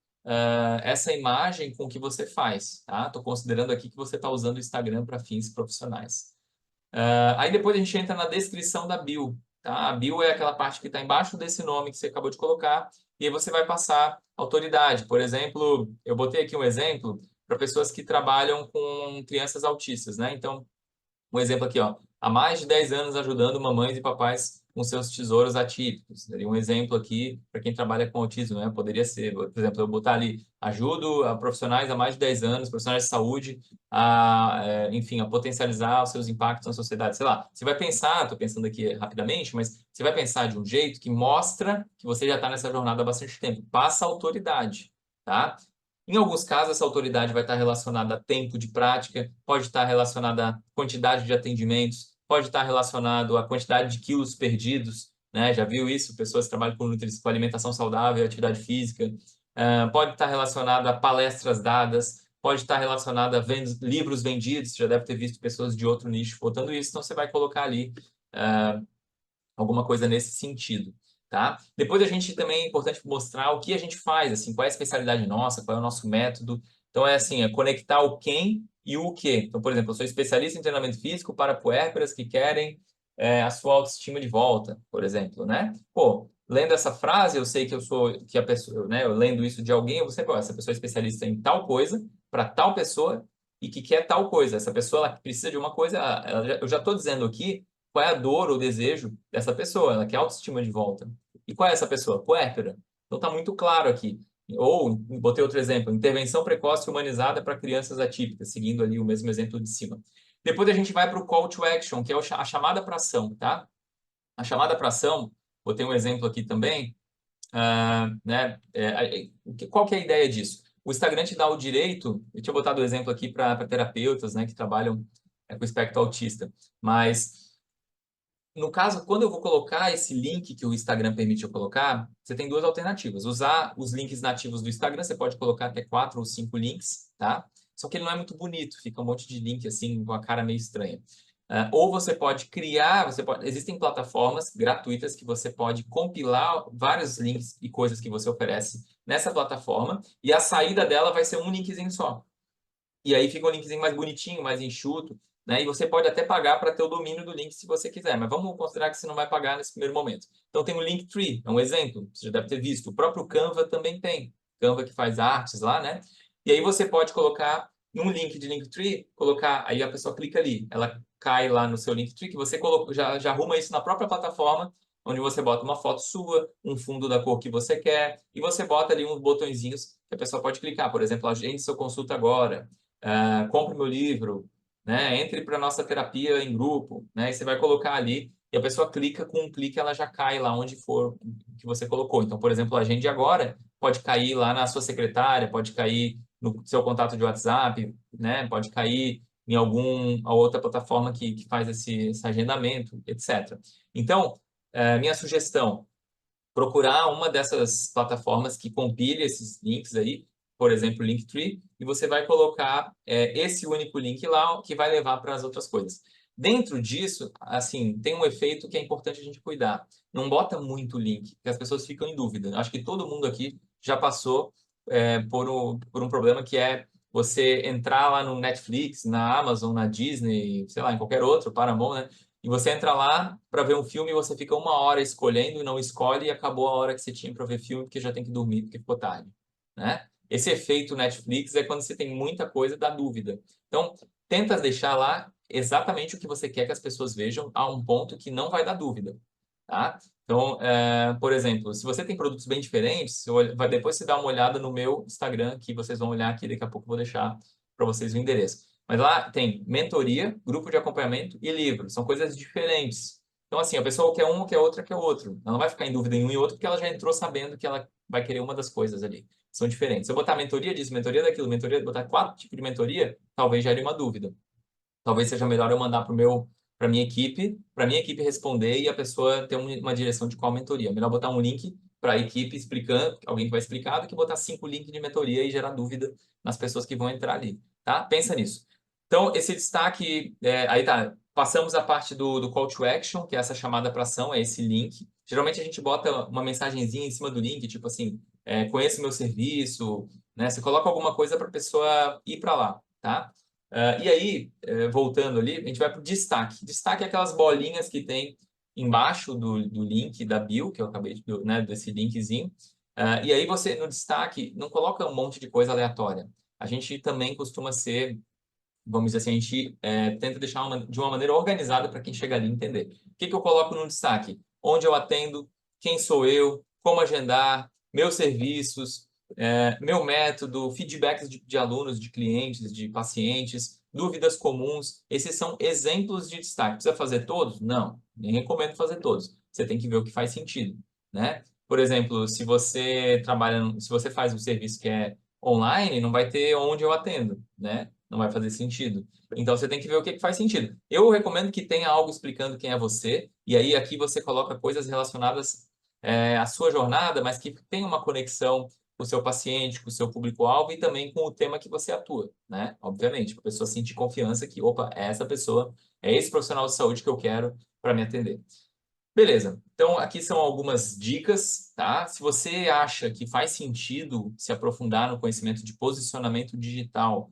Speaker 1: essa imagem com o que você faz, tá? Estou considerando aqui que você está usando o Instagram para fins profissionais. Aí depois a gente entra na descrição da bio, tá? A bio é aquela parte que está embaixo desse nome que você acabou de colocar, e aí você vai passar autoridade. Por exemplo, eu botei aqui um exemplo para pessoas que trabalham com crianças autistas, né? Então, um exemplo aqui, ó. Há mais de 10 anos ajudando mamães e papais com seus tesouros atípicos. Seria um exemplo aqui para quem trabalha com autismo, né? Poderia ser, por exemplo, eu botar ali, ajudo a profissionais há mais de 10 anos, profissionais de saúde, enfim, a potencializar os seus impactos na sociedade. Sei lá, você vai pensar, estou pensando aqui rapidamente, mas você vai pensar de um jeito que mostra que você já está nessa jornada há bastante tempo. Passa autoridade, tá? Em alguns casos, essa autoridade vai estar relacionada a tempo de prática, pode estar relacionada à quantidade de atendimentos, pode estar relacionado à quantidade de quilos perdidos, né? Já viu isso? Pessoas que trabalham com alimentação saudável, atividade física. Pode estar relacionado a palestras dadas, pode estar relacionado a livros vendidos, você já deve ter visto pessoas de outro nicho botando isso, então você vai colocar ali alguma coisa nesse sentido. Tá? Depois a gente também é importante mostrar o que a gente faz, assim, qual é a especialidade nossa, qual é o nosso método. Então é assim, é conectar o quem e o que. Então, por exemplo, eu sou especialista em treinamento físico para puérperas que querem a sua autoestima de volta, por exemplo, né? Pô, lendo essa frase, eu sei que que a pessoa, né? Eu lendo isso de alguém, eu vou saber, essa pessoa é especialista em tal coisa para tal pessoa e que quer tal coisa. Essa pessoa ela precisa de uma coisa, eu já estou dizendo aqui qual é a dor ou desejo dessa pessoa, ela quer autoestima de volta. E qual é essa pessoa? Puérpera. Então está muito claro aqui. Ou, botei outro exemplo, intervenção precoce humanizada para crianças atípicas, seguindo ali o mesmo exemplo de cima. Depois a gente vai para o call to action, que é a chamada para ação, tá? A chamada para ação, botei um exemplo aqui também, né? Qual que é a ideia disso? O Instagram te dá o direito, eu tinha botado o exemplo aqui para terapeutas, né, que trabalham com espectro autista, mas no caso, quando eu vou colocar esse link que o Instagram permite eu colocar, você tem duas alternativas. Usar os links nativos do Instagram, você pode colocar até 4 ou 5 links, tá? Só que ele não é muito bonito, fica um monte de link assim, com a cara meio estranha. Ou você pode criar, existem plataformas gratuitas que você pode compilar vários links e coisas que você oferece nessa plataforma, e a saída dela vai ser um linkzinho só. E aí fica um linkzinho mais bonitinho, mais enxuto, né? E você pode até pagar para ter o domínio do link se você quiser, mas vamos considerar que você não vai pagar nesse primeiro momento. Então tem o Linktree, é um exemplo, você já deve ter visto. O próprio Canva também tem. Canva que faz artes lá, né? E aí você pode colocar um link de Linktree, colocar, aí a pessoa clica ali, ela cai lá no seu Linktree, que você colocou, já arruma isso na própria plataforma, onde você bota uma foto sua, um fundo da cor que você quer, e você bota ali uns botõezinhos que a pessoa pode clicar. Por exemplo, agende sua consulta agora, compre meu livro, né? Entre para nossa terapia em grupo, né? E você vai colocar ali e a pessoa clica, com um clique ela já cai lá onde for que você colocou. Então, por exemplo, agende agora pode cair lá na sua secretária, pode cair no seu contato de WhatsApp, né? Pode cair em a outra plataforma que faz esse agendamento, etc. Então, minha sugestão, procurar uma dessas plataformas que compile esses links aí, por exemplo, o Linktree, e você vai colocar esse único link lá que vai levar para as outras coisas. Dentro disso, assim, tem um efeito que é importante a gente cuidar. Não bota muito link, porque as pessoas ficam em dúvida. Acho que todo mundo aqui já passou por um problema que é você entrar lá no Netflix, na Amazon, na Disney, sei lá, em qualquer outro, Paramount, né? E você entra lá para ver um filme e você fica uma hora escolhendo e não escolhe e acabou a hora que você tinha para ver filme porque já tem que dormir porque ficou tarde, né? Esse efeito Netflix é quando você tem muita coisa da dúvida. Então, tenta deixar lá exatamente o que você quer que as pessoas vejam a um ponto que não vai dar dúvida, tá? Então, por exemplo, se você tem produtos bem diferentes, depois você dá uma olhada no meu Instagram, que vocês vão olhar aqui, daqui a pouco eu vou deixar para vocês o endereço. Mas lá tem mentoria, grupo de acompanhamento e livro. São coisas diferentes. Então, assim, a pessoa quer um, quer outra, quer outro. Ela não vai ficar em dúvida em um e outro, porque ela já entrou sabendo que ela vai querer uma das coisas ali. São diferentes. Se eu botar mentoria disso, mentoria daquilo, mentoria, botar 4 tipos de mentoria, talvez gere uma dúvida. Talvez seja melhor eu mandar para minha equipe responder e a pessoa ter uma direção de qual mentoria. Melhor botar um link para a equipe explicando, alguém que vai explicar, do que botar 5 links de mentoria e gerar dúvida nas pessoas que vão entrar ali, tá? Pensa nisso. Então, esse destaque, aí tá, passamos a parte do call to action, que é essa chamada para ação, é esse link. Geralmente a gente bota uma mensagenzinha em cima do link, tipo assim, conheça o meu serviço, né? Você coloca alguma coisa para a pessoa ir para lá, tá? E aí, voltando ali, a gente vai para o destaque. Destaque é aquelas bolinhas que tem embaixo do link da bio, que eu acabei de, né, desse linkzinho. E aí você, no destaque, não coloca um monte de coisa aleatória. A gente também costuma ser, vamos dizer assim, a gente tenta deixar de uma maneira organizada para quem chega ali entender. O que eu coloco no destaque? Onde eu atendo, quem sou eu, como agendar, meus serviços, meu método, feedbacks de alunos, de clientes, de pacientes, dúvidas comuns. Esses são exemplos de destaque. Precisa fazer todos? Não, nem recomendo fazer todos. Você tem que ver o que faz sentido, né? Por exemplo, se você faz um serviço que é online, não vai ter onde eu atendo, né? Não vai fazer sentido. Então você tem que ver o que faz sentido. Eu recomendo que tenha algo explicando quem é você, e aí aqui você coloca coisas relacionadas à sua jornada, mas que tenha uma conexão com o seu paciente, com o seu público-alvo e também com o tema que você atua, né? Obviamente, para a pessoa sentir confiança que, opa, é essa pessoa, é esse profissional de saúde que eu quero para me atender. Beleza, então aqui são algumas dicas, tá? Se você acha que faz sentido se aprofundar no conhecimento de posicionamento digital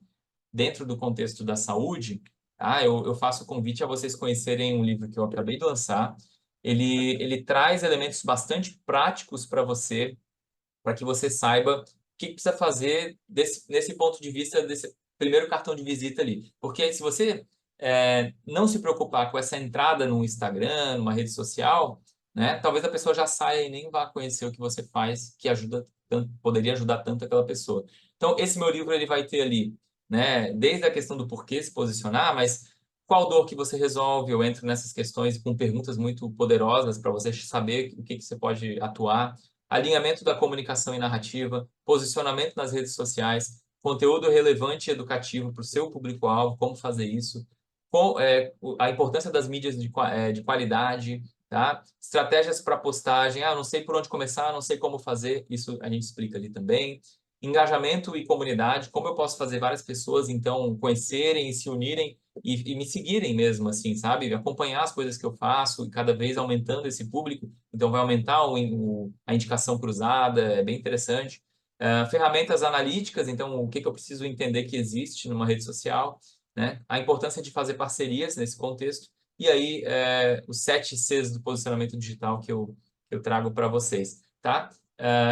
Speaker 1: dentro do contexto da saúde, tá? Eu faço o convite a vocês conhecerem um livro que eu acabei de lançar. Ele traz elementos bastante práticos para que você saiba o que precisa fazer nesse ponto de vista desse primeiro cartão de visita ali. Porque se você não se preocupar com essa entrada no Instagram, numa rede social, né, talvez a pessoa já saia e nem vá conhecer o que você faz, que ajuda tanto, poderia ajudar tanto aquela pessoa. Então, esse meu livro ele vai ter ali, né, desde a questão do porquê se posicionar, mas qual dor que você resolve, eu entro nessas questões com perguntas muito poderosas para você saber o que você pode atuar, alinhamento da comunicação e narrativa, posicionamento nas redes sociais, conteúdo relevante e educativo para o seu público-alvo, como fazer isso, a importância das mídias de qualidade, tá? Estratégias para postagem, não sei por onde começar, não sei como fazer, isso a gente explica ali também. Engajamento e comunidade, como eu posso fazer várias pessoas, então, conhecerem e se unirem e me seguirem mesmo, assim, sabe? Acompanhar as coisas que eu faço e cada vez aumentando esse público, então vai aumentar a indicação cruzada, é bem interessante. Ferramentas analíticas, então, o que eu preciso entender que existe numa rede social, né? A importância de fazer parcerias nesse contexto, e aí os 7 Cs do posicionamento digital que eu trago para vocês, tá?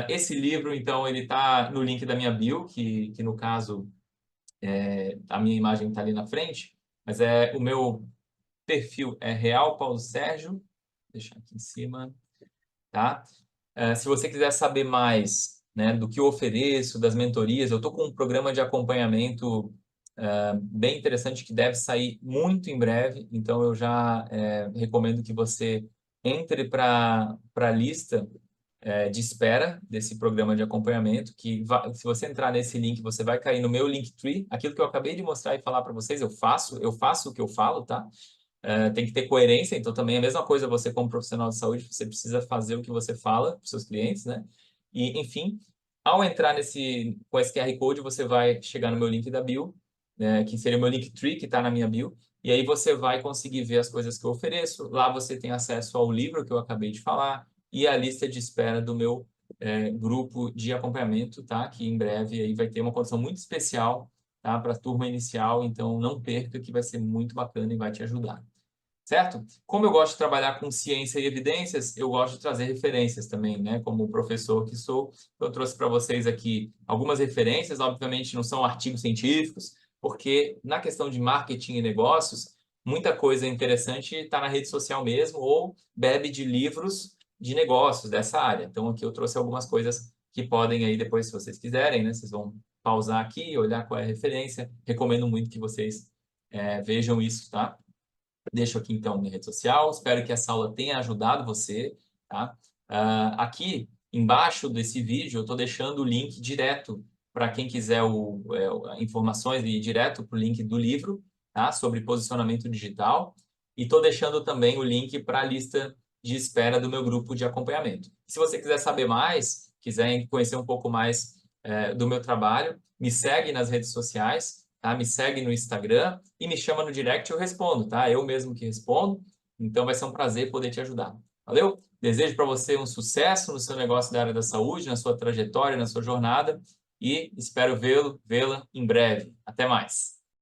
Speaker 1: Esse livro, então, ele está no link da minha bio, que no caso, a minha imagem está ali na frente, mas o meu perfil é Real Paulo Sérgio, vou deixar aqui em cima, tá? Se você quiser saber mais, né, do que eu ofereço, das mentorias, eu estou com um programa de acompanhamento bem interessante que deve sair muito em breve, então eu já recomendo que você entre para a lista de espera desse programa de acompanhamento, que se você entrar nesse link, você vai cair no meu Linktree. Aquilo que eu acabei de mostrar e falar para vocês, eu faço o que eu falo, tá? Tem que ter coerência, então também é a mesma coisa você como profissional de saúde, você precisa fazer o que você fala para os seus clientes, né? E, enfim, ao entrar com esse QR Code, você vai chegar no meu link da bio, né, que seria o meu Linktree, que está na minha bio, e aí você vai conseguir ver as coisas que eu ofereço. Lá você tem acesso ao livro que eu acabei de falar e a lista de espera do meu grupo de acompanhamento, tá? Que em breve aí vai ter uma condição muito especial, tá? Para a turma inicial, então não perca que vai ser muito bacana e vai te ajudar. Certo? Como eu gosto de trabalhar com ciência e evidências, eu gosto de trazer referências também, né? Como professor que sou, eu trouxe para vocês aqui algumas referências, obviamente não são artigos científicos, porque na questão de marketing e negócios, muita coisa interessante está na rede social mesmo ou bebe de livros de negócios dessa área. Então aqui eu trouxe algumas coisas que podem aí depois, se vocês quiserem, né? Vocês vão pausar aqui, olhar qual é a referência. Recomendo muito que vocês vejam isso, tá? Deixo aqui, então, minha rede social. Espero que essa aula tenha ajudado você, tá? Aqui, embaixo desse vídeo, eu estou deixando o link direto para quem quiser informações e ir direto para o link do livro, tá? Sobre posicionamento digital. E estou deixando também o link para a lista de espera do meu grupo de acompanhamento. Se você quiser saber mais, quiser conhecer um pouco mais do meu trabalho, me segue nas redes sociais, tá? Me segue no Instagram e me chama no direct, eu respondo, tá? Eu mesmo que respondo, então vai ser um prazer poder te ajudar. Valeu? Desejo para você um sucesso no seu negócio da área da saúde, na sua trajetória, na sua jornada e espero vê-la em breve. Até mais!